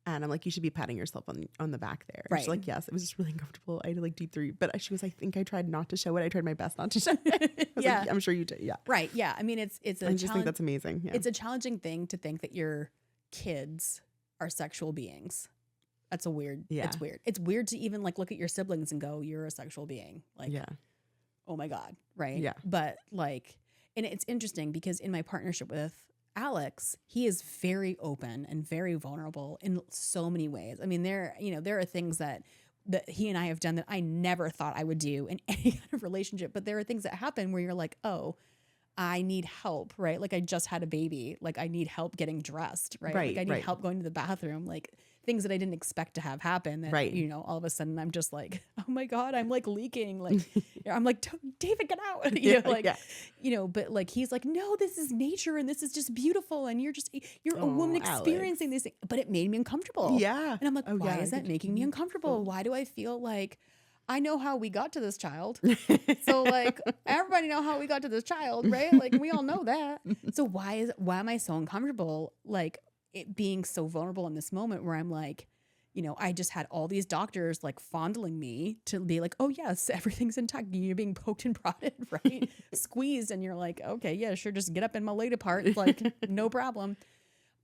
S3: I'm like, you should be patting yourself on the back there. And
S2: Right.
S3: she's like, yes, it was just really uncomfortable. I had to like deep through, but she was, I think I tried not to show it. I tried my best not to show it. I was
S2: Yeah.
S3: like, I'm sure you did. Yeah.
S2: Right. Yeah. I mean, it's a
S3: I just think
S2: challenge.
S3: that's amazing. Yeah.
S2: It's a challenging thing to think that your kids are sexual beings. That's a weird.
S3: Yeah.
S2: It's weird. It's weird to even like look at your siblings and go, you're a sexual being. Like,
S3: yeah.
S2: oh my God. Right.
S3: Yeah.
S2: But like, and it's interesting because in my partnership with Alex, he is very open and very vulnerable in so many ways. I mean, there are things that he and I have done that I never thought I would do in any kind of relationship. But there are things that happen where you're like, oh, I need help, right? Like I just had a baby. Like I need help getting dressed, right?
S3: Right,
S2: Like I need
S3: right.
S2: help going to the bathroom, like things that I didn't expect to have happen. That,
S3: Right.
S2: you know, all of a sudden I'm just like, oh my God, I'm like leaking. Like I'm like, David, get out. You know, like,
S3: Yeah.
S2: you know, but like, he's like, no, this is nature and this is just beautiful. And you're a woman
S3: Alex.
S2: experiencing this thing. But it made me uncomfortable.
S3: Yeah.
S2: And I'm like,
S3: Oh,
S2: why
S3: yeah,
S2: is
S3: I
S2: that
S3: could-
S2: making me uncomfortable? Why do I feel like I know how we got to this child? So like everybody know how we got to this child, right? Like we all know that. So why am I so uncomfortable? Like it being so vulnerable in this moment where I'm like, you know, I just had all these doctors like fondling me to be like, oh yes, everything's intact. You're being poked and prodded, right? Squeezed. And you're like, okay, yeah, sure. Just get up in my lady part. Like no problem.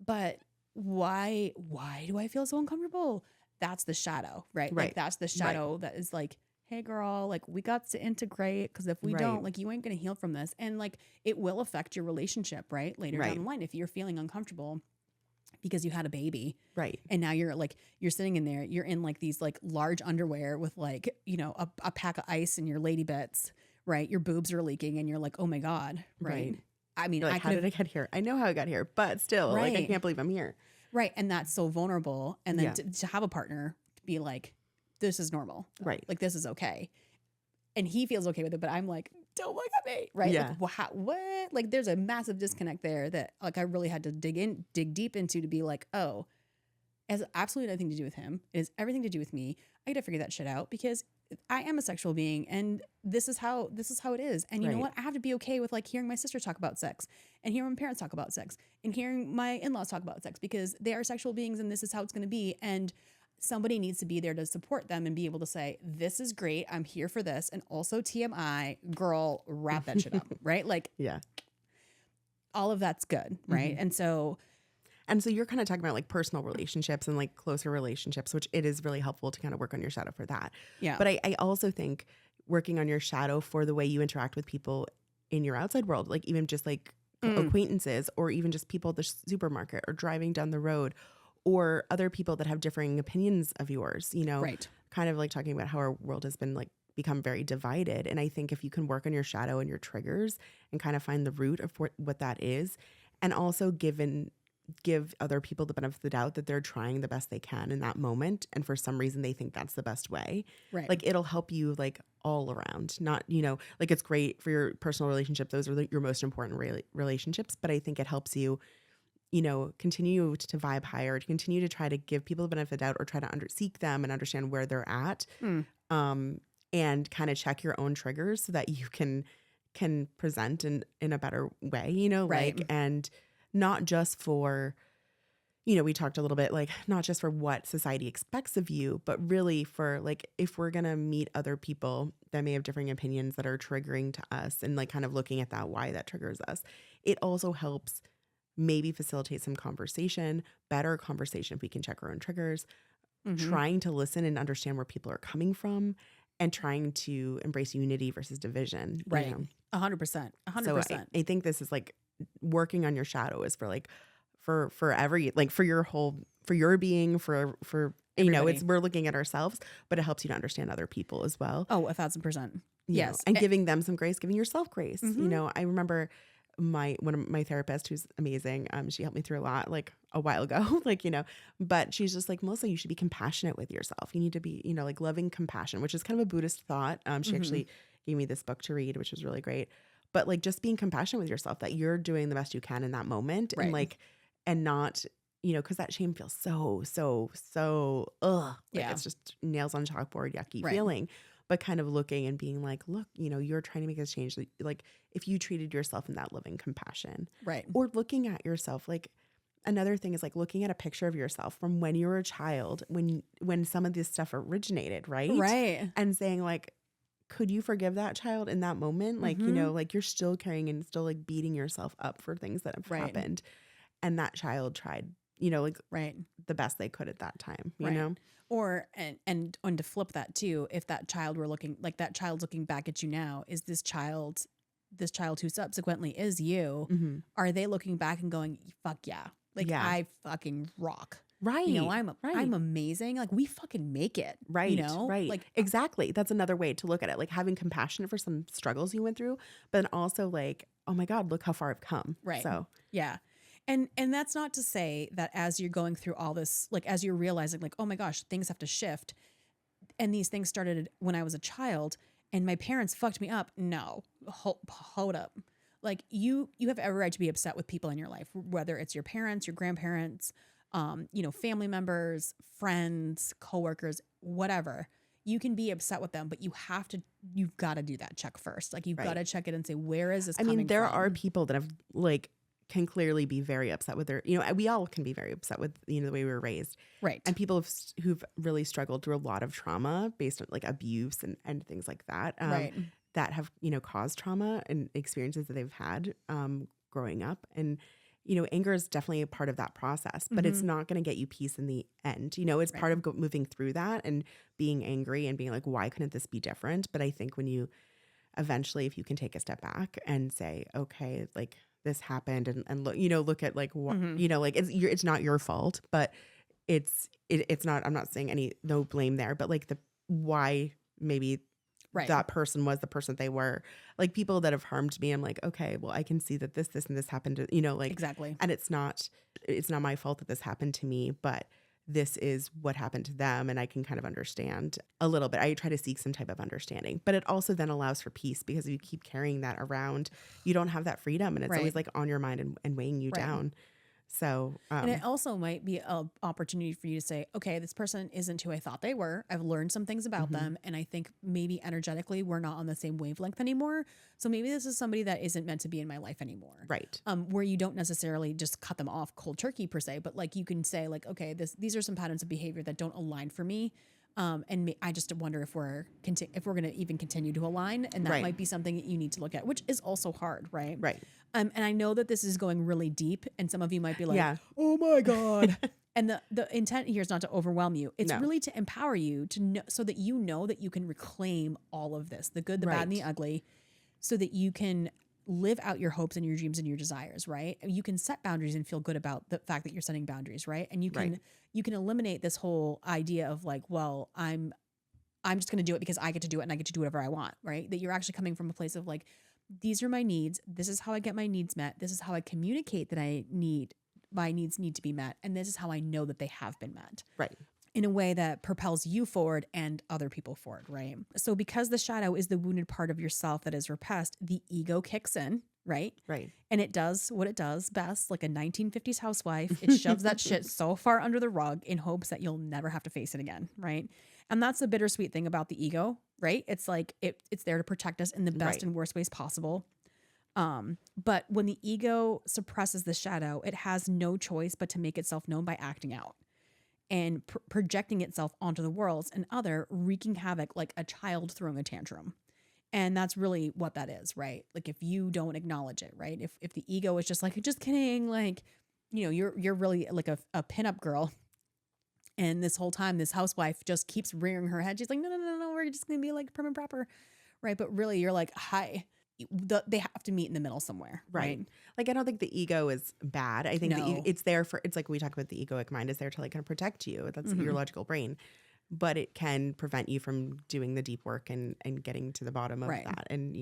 S2: But why do I feel so uncomfortable? That's the shadow, right?
S3: Right.
S2: Like that's the shadow that is like, hey girl, like we got to integrate, because if we
S3: Right.
S2: don't, like you ain't gonna heal from this. And like it will affect your relationship, right? Later
S3: Right.
S2: down the line, if you're feeling uncomfortable because you had a baby
S3: Right.
S2: and now you're sitting in there, you're in like these like large underwear with like, you know, a pack of ice in your lady bits, right? Your boobs are leaking and you're like, oh my God, right?
S3: Right.
S2: I mean,
S3: You're like,
S2: I
S3: how
S2: could
S3: did I get here? I know how I got here, but still, like, I
S2: Right.
S3: can't believe I'm here.
S2: right. And that's so vulnerable. And then
S3: Yeah.
S2: to have a partner be like, this is normal.
S3: Right.
S2: Like, this is okay. And he feels okay with it, but I'm like, don't look at me. Right.
S3: Yeah.
S2: Like, what? Like, there's a massive disconnect there that like I really had to dig deep into to be like, oh, it has absolutely nothing to do with him. It has everything to do with me. I got to figure that shit out because I am a sexual being and this is how it is. And you know
S3: Right.
S2: what? I have to be okay with like hearing my sister talk about sex and hearing my parents talk about sex and hearing my in-laws talk about sex because they are sexual beings and this is how it's going to be. And somebody needs to be there to support them and be able to say, this is great. I'm here for this. And also TMI, girl, wrap that shit up. Right. Like
S3: Yeah.
S2: all of that's good. Right.
S3: Mm-hmm.
S2: And so
S3: you're kind of talking about like personal relationships and like closer relationships, which it is really helpful to kind of work on your shadow for that.
S2: yeah.
S3: But I also think working on your shadow for the way you interact with people in your outside world, like even just like acquaintances or even just people at the supermarket or driving down the road or other people that have differing opinions of yours, you know,
S2: Right.
S3: kind of like talking about how our world has been like become very divided. And I think if you can work on your shadow and your triggers and kind of find the root of what that is, and also give other people the benefit of the doubt that they're trying the best they can in that moment. And for some reason they think that's the best way.
S2: Right.
S3: Like it'll help you like all around, not, you know, like it's great for your personal relationships. Those are your most important relationships. But I think it helps you, you know, continue to vibe higher, to continue to try to give people the benefit of the doubt or try to seek them and understand where they're at. And kind of check your own triggers so that you can present in a better way, you know,
S2: Right.
S3: like, and not just for, you know, we talked a little bit like not just for what society expects of you, but really for like if we're going to meet other people that may have differing opinions that are triggering to us and like kind of looking at that, why that triggers us, it also helps maybe facilitate some better conversation if we can check our own triggers, trying to listen and understand where people are coming from and trying to embrace unity versus division.
S2: Right.
S3: You know?
S2: 100%. 100%.
S3: So I think this is like working on your shadow is for like for every like for your being for you know,
S2: Everybody.
S3: we're looking at ourselves, but it helps you to understand other people as well.
S2: Oh, 1,000%.
S3: You
S2: Yes.
S3: know, and giving them some grace, giving yourself grace.
S2: Mhm.
S3: You know, I remember one of my therapists who's amazing. She helped me through a lot like a while ago, like, you know, but she's just like, Melissa, you should be compassionate with yourself. You need to be, you know, like loving compassion, which is kind of a Buddhist thought. She actually gave me this book to read, which was really great. But like just being compassionate with yourself, that you're doing the best you can in that moment.
S2: Right.
S3: And like, and not, you know, because that shame feels so like
S2: Yeah.
S3: it's just nails on chalkboard, yucky
S2: Right.
S3: feeling. But kind of looking and being like, look, you know, you're trying to make this change. Like if you treated yourself in that loving compassion,
S2: Right.
S3: or looking at yourself, like another thing is like looking at a picture of yourself from when you were a child, when some of this stuff originated, right?
S2: Right.
S3: And saying like, could you forgive that child in that moment? Like, you know, like you're still carrying and still like beating yourself up for things that have
S2: Right.
S3: happened. And that child tried, you know, like
S2: Right.
S3: the best they could at that time, you
S2: Right.
S3: know?
S2: Or and to flip that too, if that child were looking like that child's looking back at you now, is this child who subsequently is you, are they looking back and going, fuck yeah. Like
S3: Yeah.
S2: I fucking rock.
S3: Right.
S2: You know, I'm
S3: right.
S2: amazing. Like we fucking make it.
S3: Right.
S2: You know?
S3: Right.
S2: Like
S3: exactly. That's another way to look at it. Like having compassion for some struggles you went through, but then also like, oh my God, look how far I've come.
S2: Right.
S3: So
S2: yeah. And that's not to say that as you're going through all this, like as you're realizing like, oh my gosh, things have to shift. And these things started when I was a child and my parents fucked me up. No, hold up. Like you have every right to be upset with people in your life, whether it's your parents, your grandparents, you know, family members, friends, coworkers, whatever. You can be upset with them, but you've got to do that check first. Like you've got to check it and say, where is this coming from?
S3: there are people that have like can clearly be very upset with their, you know, we all can be very upset with, you know, the way we were raised.
S2: Right.
S3: And people who've really struggled through a lot of trauma based on like abuse and things like that.
S2: Right.
S3: That have, you know, caused trauma and experiences that they've had growing up. And, anger is definitely a part of that process, but it's not going to get you peace in the end. It's part of moving through that and being angry and being like, why couldn't this be different? But I think when you eventually, if you can take a step back and say, okay, like this happened and look, look at like, what, like it's not your fault, but it's not, I'm not saying no blame there, but like why maybe that person was the person they were. Like people that have harmed me, I'm like, okay, well, I can see that this and this happened to, like
S2: Exactly.
S3: And it's not my fault that this happened to me, but this is what happened to them. And I can kind of understand a little bit. I try to seek some type of understanding, but it also then allows for peace, because if you keep carrying that around, you don't have that freedom, and it's always like on your mind and weighing you down. So,
S2: and it also might be an opportunity for you to say, okay, this person isn't who I thought they were. I've learned some things about them. And I think maybe energetically we're not on the same wavelength anymore. So maybe this is somebody that isn't meant to be in my life anymore.
S3: Right.
S2: Where you don't necessarily just cut them off cold turkey per se, but like you can say like, okay, these are some patterns of behavior that don't align for me. And I just wonder if we're going to even continue to align, and that might be something that you need to look at, which is also hard, right?
S3: Right.
S2: And I know that this is going really deep, and some of you might be like, "Oh my god!" And the intent here is not to overwhelm you; it's really to empower you to know, so that you know that you can reclaim all of this, the good, the bad, and the ugly, so that you can live out your hopes and your dreams and your desires, right? You can set boundaries and feel good about the fact that you're setting boundaries, right? And you can eliminate this whole idea of like, well, I'm just going to do it because I get to do it and I get to do whatever I want, right? That you're actually coming from a place of like, these are my needs. This is how I get my needs met. This is how I communicate that my needs need to be met. And this is how I know that they have been met.
S3: Right.
S2: In a way that propels you forward and other people forward, right? So because the shadow is the wounded part of yourself that is repressed, the ego kicks in, right?
S3: Right.
S2: And it does what it does best, like a 1950s housewife. It shoves that shit so far under the rug in hopes that you'll never have to face it again, right? And that's the bittersweet thing about the ego, right? It's like it's there to protect us in the best and worst ways possible. But when the ego suppresses the shadow, it has no choice but to make itself known by acting out and projecting itself onto the world and wreaking havoc like a child throwing a tantrum. And that's really what that is, right? Like if you don't acknowledge it, right? If the ego is just like, just kidding, like, you're really like a pinup girl. And this whole time, this housewife just keeps rearing her head. She's like, no, we're just going to be like prim and proper. Right. But really you're like, hi, they have to meet in the middle somewhere. Right.
S3: Like, I don't think the ego is bad. I think it's there for, it's like we talk about the egoic mind is there to like kind of protect you. That's your logical brain. But it can prevent you from doing the deep work and getting to the bottom of that. And,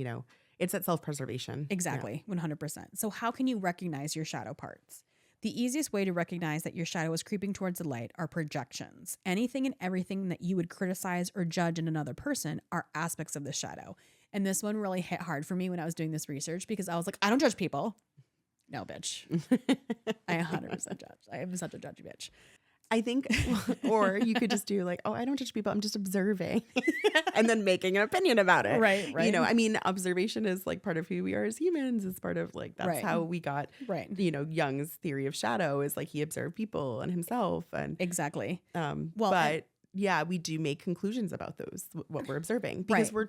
S3: it's that self-preservation.
S2: Exactly. 100%. So how can you recognize your shadow parts? The easiest way to recognize that your shadow is creeping towards the light are projections. Anything and everything that you would criticize or judge in another person are aspects of the shadow. And this one really hit hard for me when I was doing this research, because I was like, I don't judge people. No, bitch. I 100% judge. I am such a judgy bitch.
S3: I think, or you could just do like, oh, I don't judge people, I'm just observing and then making an opinion about it.
S2: Right.
S3: Observation is like part of who we are as humans. It's part of like, that's how we got, Jung's theory of shadow is like he observed people and himself. And
S2: exactly.
S3: We do make conclusions about what we're observing, because we're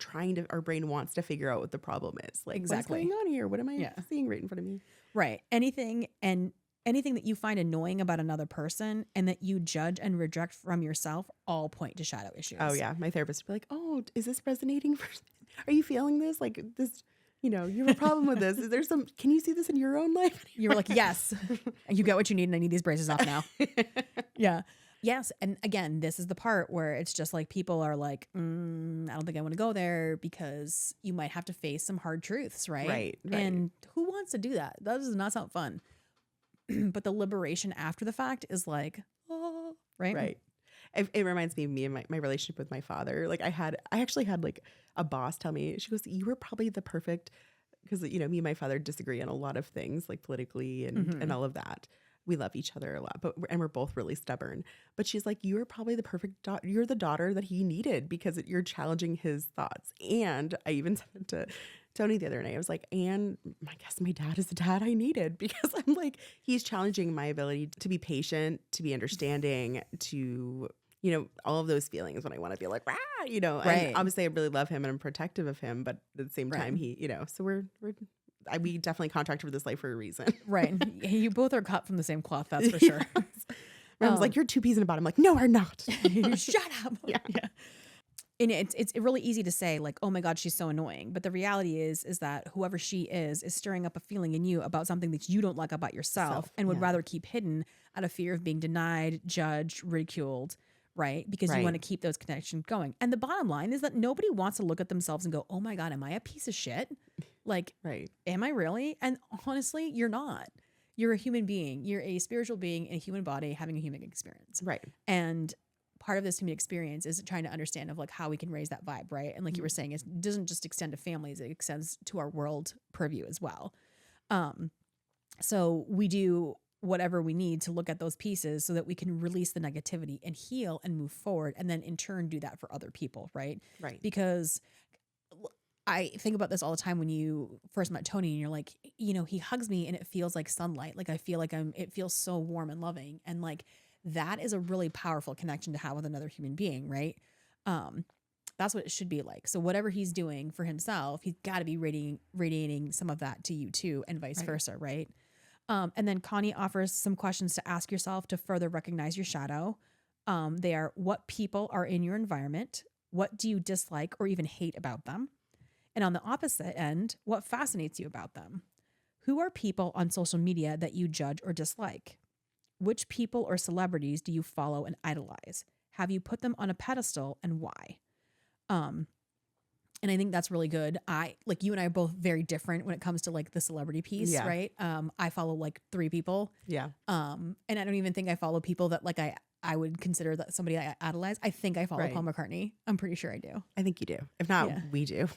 S3: our brain wants to figure out what the problem is. Like, what's going on here? What am I seeing right in front of me?
S2: Right. Anything that you find annoying about another person and that you judge and reject from yourself all point to shadow issues.
S3: Oh yeah. My therapist would be like, oh, is this resonating? Are you feeling this? Like this, you have a problem with this. Is there can you see this in your own life?
S2: You were like, yes, you get what you need and I need these braces off now. Yeah. Yes. And again, this is the part where it's just like people are like, I don't think I want to go there, because you might have to face some hard truths. Right. And who wants to do that? That does not sound fun. But the liberation after the fact is like, oh, right.
S3: Right. It reminds me of me and my relationship with my father. Like I actually had like a boss tell me, she goes, you were probably the perfect, because, me and my father disagree on a lot of things, like politically and all of that. We love each other a lot, and we're both really stubborn. But she's like, you are probably the perfect you're the daughter that he needed, because you're challenging his thoughts. And I even said it to Tony the other night. I was like, and I guess my dad is the dad I needed, because I'm like, he's challenging my ability to be patient, to be understanding, to, all of those feelings when I want to be like, rah, and obviously I really love him and I'm protective of him, but at the same time he, so we're we definitely contracted for this life for a reason.
S2: Right. You both are cut from the same cloth, that's for sure.
S3: I was like, you're two peas in a pod. I'm like, no, we're not.
S2: Shut up.
S3: Yeah.
S2: And it's really easy to say like, oh my God, she's so annoying. But the reality is that whoever she is stirring up a feeling in you about something that you don't like about yourself and would rather keep hidden out of fear of being denied, judged, ridiculed, right? Because you want to keep those connections going. And the bottom line is that nobody wants to look at themselves and go, oh my God, am I a piece of shit? Like, am I really? And honestly, you're not. You're a human being. You're a spiritual being in a human body having a human experience.
S3: Right.
S2: And part of this human experience is trying to understand of like how we can raise that vibe, right? And like you were saying, it doesn't just extend to families, it extends to our world purview as well. So we do whatever we need to look at those pieces so that we can release the negativity and heal and move forward, and then in turn do that for other people, right?
S3: Right.
S2: Because I think about this all the time when you first met Tony and you're like, you know, he hugs me and it feels like sunlight. Like I feel like it feels so warm and loving. And like, that is a really powerful connection to have with another human being, right? That's what it should be like. So whatever he's doing for himself, he's got to be radiating some of that to you too, and vice versa, right? And then Connie offers some questions to ask yourself to further recognize your shadow. They are, what people are in your environment? What do you dislike or even hate about them? And on the opposite end, what fascinates you about them? Who are people on social media that you judge or dislike? Which people or celebrities do you follow and idolize? Have you put them on a pedestal, and why? And I think that's really good. Like you and I are both very different when it comes to like the celebrity piece, right? I follow like 3 people. Yeah. And I don't even think I follow people that like I would consider that somebody I idolize. I think I follow Paul McCartney. I'm pretty sure I do.
S3: I think you do. If not, we do.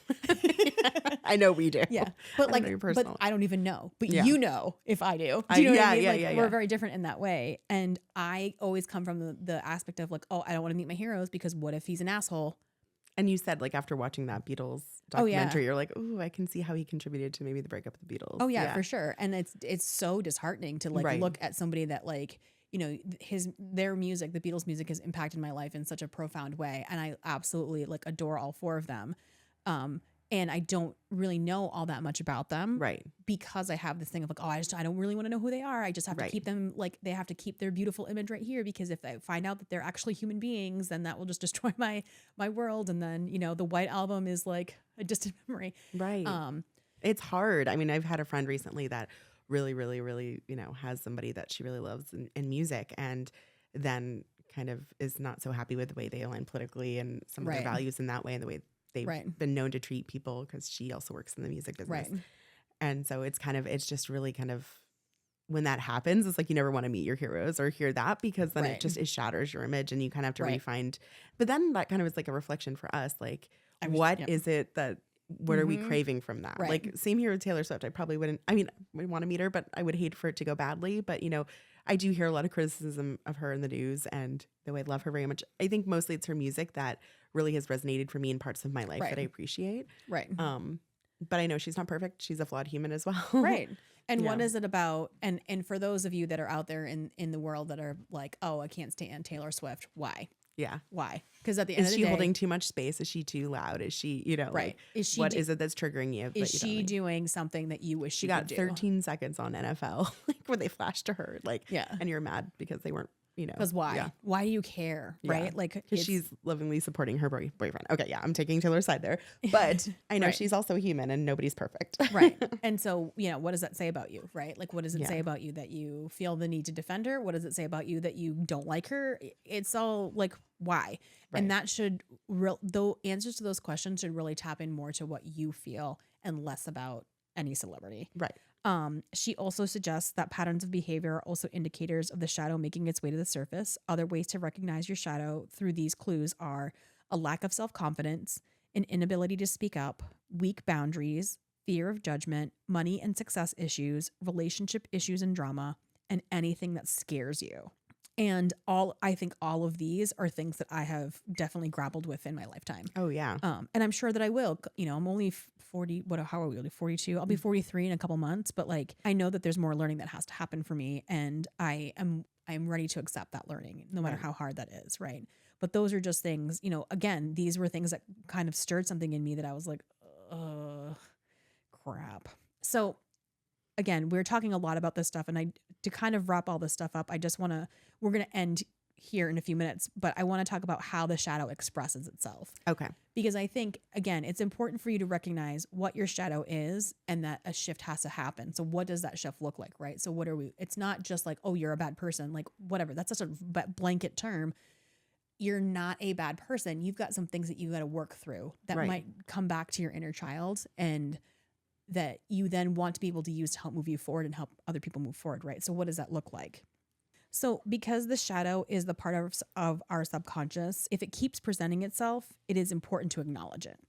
S3: I know we do.
S2: Yeah. But like, but I don't even know. But you know if I do. Do you know what I mean? Like, we're very different in that way. And I always come from the aspect of like, oh, I don't want to meet my heroes because what if he's an asshole?
S3: And you said like after watching that Beatles documentary, you're like, ooh, I can see how he contributed to maybe the breakup of the Beatles.
S2: Oh yeah, for sure. And it's so disheartening to like look at somebody that like, you know, their music, the Beatles music has impacted my life in such a profound way. And I absolutely like adore all 4 of them. And I don't really know all that much about them. Right. Because I have this thing of like, oh, I don't really want to know who they are. I just have to keep them like, they have to keep their beautiful image right here, because if I find out that they're actually human beings, then that will just destroy my world. And then, you know, the White Album is like a distant memory. Right.
S3: It's hard. I mean, I've had a friend recently that really, really, really, you know, has somebody that she really loves in music, and then kind of is not so happy with the way they align politically and some of their values in that way, and the way they've been known to treat people, because she also works in the music business. And so it's just really kind of, when that happens, it's like you never want to meet your heroes or hear that, because then it shatters your image, and you kind of have to refind. But then that kind of is like a reflection for us, like what is it that, what are we craving from that? Like same here with Taylor Swift. I probably wouldn't, I mean, I would want to meet her, but I would hate for it to go badly. But, you know, I do hear a lot of criticism of her in the news, and though I love her very much, I think mostly it's her music that really has resonated for me in parts of my life that I appreciate. Right. But I know she's not perfect. She's a flawed human as well.
S2: Right. And what is it about? And for those of you that are out there in the world that are like, oh, I can't stand Taylor Swift. Why? Yeah. Why? Because at the end of the day,
S3: is she holding too much space? Is she too loud? Is she, you know, like, is she what is it that's triggering you?
S2: Is she doing something that you wish
S3: she
S2: got
S3: could 13 seconds on NFL, like where they flashed to her, like, and you're mad because they weren't, you know,
S2: because why? Yeah. Why do you care? Right? Like,
S3: because she's lovingly supporting her boyfriend. Okay, yeah, I'm taking Taylor's side there, but I know she's also human, and nobody's perfect.
S2: Right. And so, you know, what does that say about you? Right? Like, what does it say about you that you feel the need to defend her? What does it say about you that you don't like her? It's all like, why? Right. And that should, though, answers to those questions should really tap in more to what you feel and less about any celebrity. Right. She also suggests that patterns of behavior are also indicators of the shadow making its way to the surface. Other ways to recognize your shadow through these clues are a lack of self-confidence, an inability to speak up, weak boundaries, fear of judgment, money and success issues, relationship issues and drama, and anything that scares you. And I think all of these are things that I have definitely grappled with in my lifetime.
S3: Oh yeah.
S2: And I'm sure that I will, you know, I'm only 40, how are we, 42? I'll be 43 in a couple months, but like, I know that there's more learning that has to happen for me. And I'm ready to accept that learning, no matter how hard that is. Right. But those are just things, you know, again, these were things that kind of stirred something in me that I was like, crap. So again, we're talking a lot about this stuff, and to kind of wrap all this stuff up, we're going to end here in a few minutes, but I want to talk about how the shadow expresses itself.
S3: Okay.
S2: Because I think, again, it's important for you to recognize what your shadow is and that a shift has to happen. So what does that shift look like, right? So it's not just like, oh, you're a bad person, like whatever. That's such a blanket term. You're not a bad person. You've got some things that you got to work through that might come back to your inner child, and that you then want to be able to use to help move you forward and help other people move forward, right? So what does that look like? So because the shadow is the part of our subconscious, if it keeps presenting itself, it is important to acknowledge it.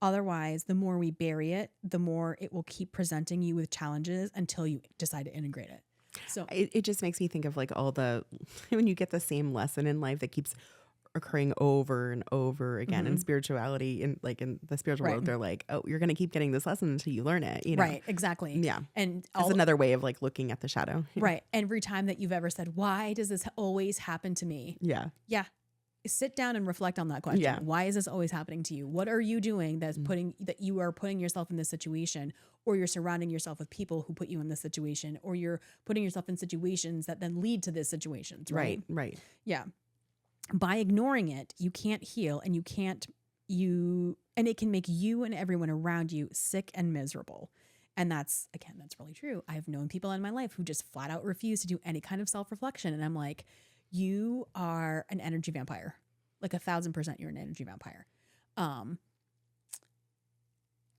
S2: Otherwise, the more we bury it, the more it will keep presenting you with challenges until you decide to integrate it. So
S3: it just makes me think of like all when you get the same lesson in life that keeps occurring over and over again in spirituality, in the spiritual world, they're like, oh, you're going to keep getting this lesson until you learn it. You know?
S2: Right, exactly.
S3: Yeah.
S2: And
S3: it's another way of like looking at the shadow.
S2: Right. Every time that you've ever said, why does this always happen to me?
S3: Yeah.
S2: Yeah. Sit down and reflect on that question.
S3: Yeah.
S2: Why is this always happening to you? What are you doing that you are putting yourself in this situation, or you're surrounding yourself with people who put you in this situation, or you're putting yourself in situations that then lead to these situations, right?
S3: Right.
S2: Yeah. By ignoring it, you can't heal, and and it can make you and everyone around you sick and miserable. And that's really true. I've known people in my life who just flat out refuse to do any kind of self-reflection. And I'm like, you are an energy vampire. Like 1,000% you're an energy vampire. And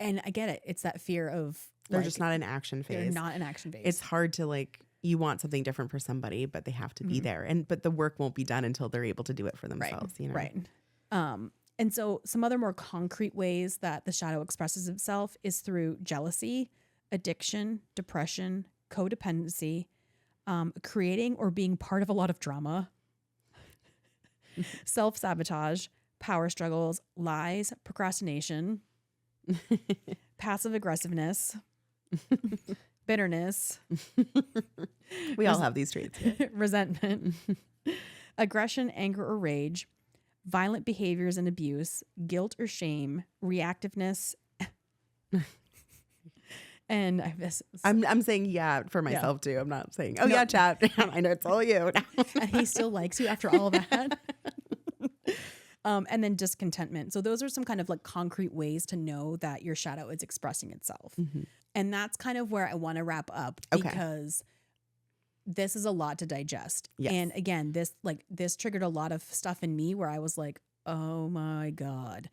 S2: I get it. It's that fear of
S3: they're just not an action phase.
S2: They're not an action phase.
S3: It's hard to like, you want something different for somebody, but they have to be there. But the work won't be done until they're able to do it for themselves.
S2: Right.
S3: You know?
S2: Right. And so some other more concrete ways that the shadow expresses itself is through jealousy, addiction, depression, codependency, creating or being part of a lot of drama, self-sabotage, power struggles, lies, procrastination, passive aggressiveness, bitterness.
S3: We all have these traits.
S2: Resentment, aggression, anger, or rage, violent behaviors and abuse, guilt or shame, reactiveness. And
S3: I'm saying for myself too. I'm not saying, oh, no. Chat. I know it's all you.
S2: And he still likes you after all of that. And then discontentment. So those are some kind of like concrete ways to know that your shadow is expressing itself. And that's kind of where I want to wrap up, because this is a lot to digest.
S3: Yes.
S2: And again, this triggered a lot of stuff in me where I was like, oh my God.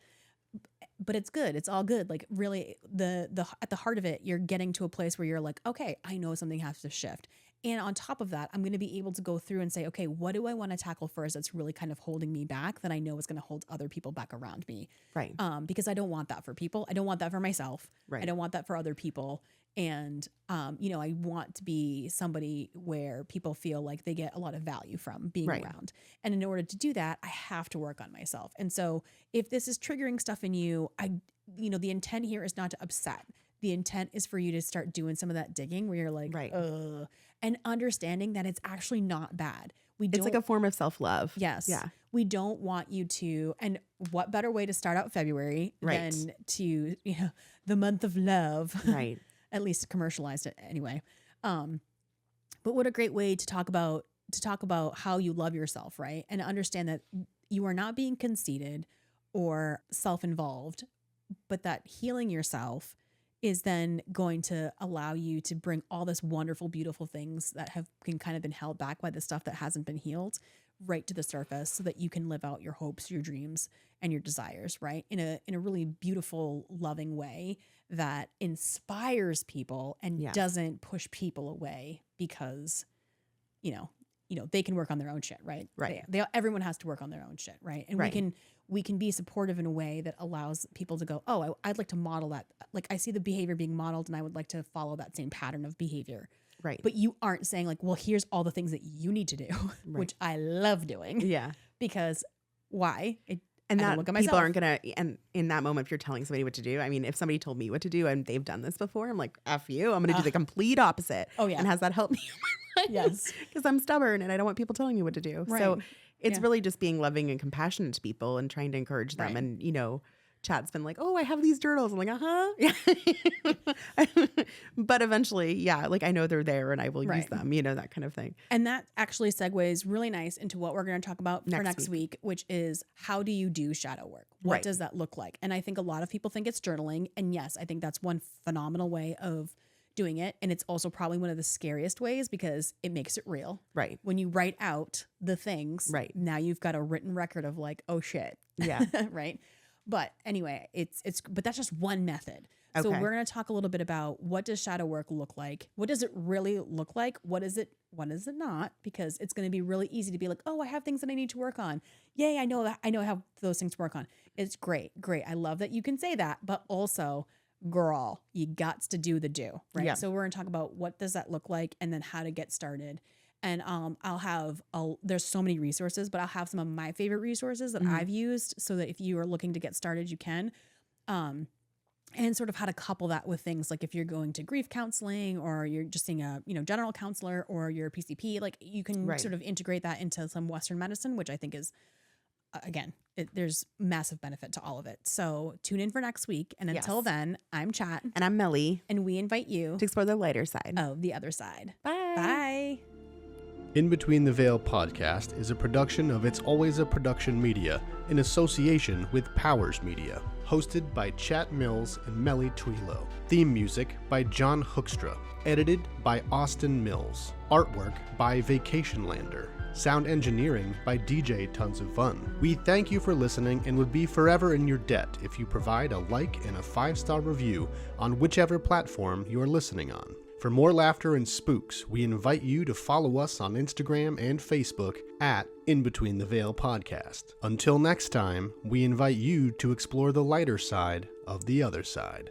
S2: But it's good. It's all good. Like really at the heart of it, you're getting to a place where you're like, okay, I know something has to shift. And on top of that, I'm going to be able to go through and say, okay, what do I want to tackle first that's really kind of holding me back, that I know is going to hold other people back around me?
S3: Right.
S2: Because I don't want that for people. I don't want that for myself.
S3: Right.
S2: I don't want that for other people. And, I want to be somebody where people feel like they get a lot of value from being around. And in order to do that, I have to work on myself. And so if this is triggering stuff in you, the intent here is not to upset. The intent is for you to start doing some of that digging where you're like, ugh, and understanding that it's actually not bad.
S3: It's like a form of self-love.
S2: Yes.
S3: Yeah.
S2: We don't want you to, and what better way to start out February than to, the month of love.
S3: Right.
S2: At least commercialized it anyway. But what a great way to talk about how you love yourself, right? And understand that you are not being conceited or self-involved, but that healing yourself is then going to allow you to bring all this wonderful, beautiful things that have kind of been held back by the stuff that hasn't been healed right to the surface, so that you can live out your hopes, your dreams, and your desires, right? In a really beautiful, loving way that inspires people and doesn't push people away because, they can work on their own shit, right?
S3: Right.
S2: Everyone has to work on their own shit, right? And we can be supportive in a way that allows people to go, oh, I'd like to model that. Like I see the behavior being modeled and I would like to follow that same pattern of behavior.
S3: Right.
S2: But you aren't saying like, well, here's all the things that you need to do, which I love doing.
S3: Yeah.
S2: Because why?
S3: And
S2: I
S3: that
S2: look at
S3: people
S2: myself.
S3: aren't going to, and in that moment, if you're telling somebody what to do, I mean, if somebody told me what to do and they've done this before, I'm like, F you, I'm going to do the complete opposite.
S2: Oh yeah.
S3: And has that helped me?
S2: Yes.
S3: Because I'm stubborn and I don't want people telling me what to do.
S2: Right.
S3: So it's really just being loving and compassionate to people and trying to encourage them and, chat's been like, oh, I have these journals. I'm like, yeah. But eventually, yeah, like I know they're there and I will use them, that kind of thing.
S2: And that actually segues really nice into what we're going to talk about for next week, which is how do you do shadow work? What does that look like? And I think a lot of people think it's journaling. And yes, I think that's one phenomenal way of doing it. And it's also probably one of the scariest ways because it makes it real.
S3: Right.
S2: When you write out the things, now you've got a written record of like, oh shit.
S3: Yeah.
S2: Right. But anyway, but that's just one method. So we're going to talk a little bit about what does shadow work look like? What does it really look like? What is it not? Because it's going to be really easy to be like, oh, I have things that I need to work on. Yay, I know how those things to work on. It's great. I love that you can say that, but also, girl, you gots to do the do, right?
S3: Yeah.
S2: So we're going to talk about what does that look like and then how to get started. And there's so many resources, but I'll have some of my favorite resources that I've used so that if you are looking to get started, you can. And sort of how to couple that with things like if you're going to grief counseling or you're just seeing a general counselor or you're a PCP, like you can sort of integrate that into some Western medicine, which I think is, again, there's massive benefit to all of it. So tune in for next week. And until then, I'm Chat.
S3: And I'm Melly.
S2: And we invite you
S3: to explore the lighter side
S2: of the other side.
S3: Bye.
S2: Bye.
S1: In Between the Veil podcast is a production of It's Always a Production Media in association with Powers Media. Hosted by Chat Mills and Melly Twilo. Theme music by John Hoekstra. Edited by Austin Mills. Artwork by Vacationlander. Sound engineering by DJ Tons of Fun. We thank you for listening and would be forever in your debt if you provide a like and a 5-star review on whichever platform you are listening on. For more laughter and spooks, we invite you to follow us on Instagram and Facebook at In Between the Veil Podcast. Until next time, we invite you to explore the lighter side of the other side.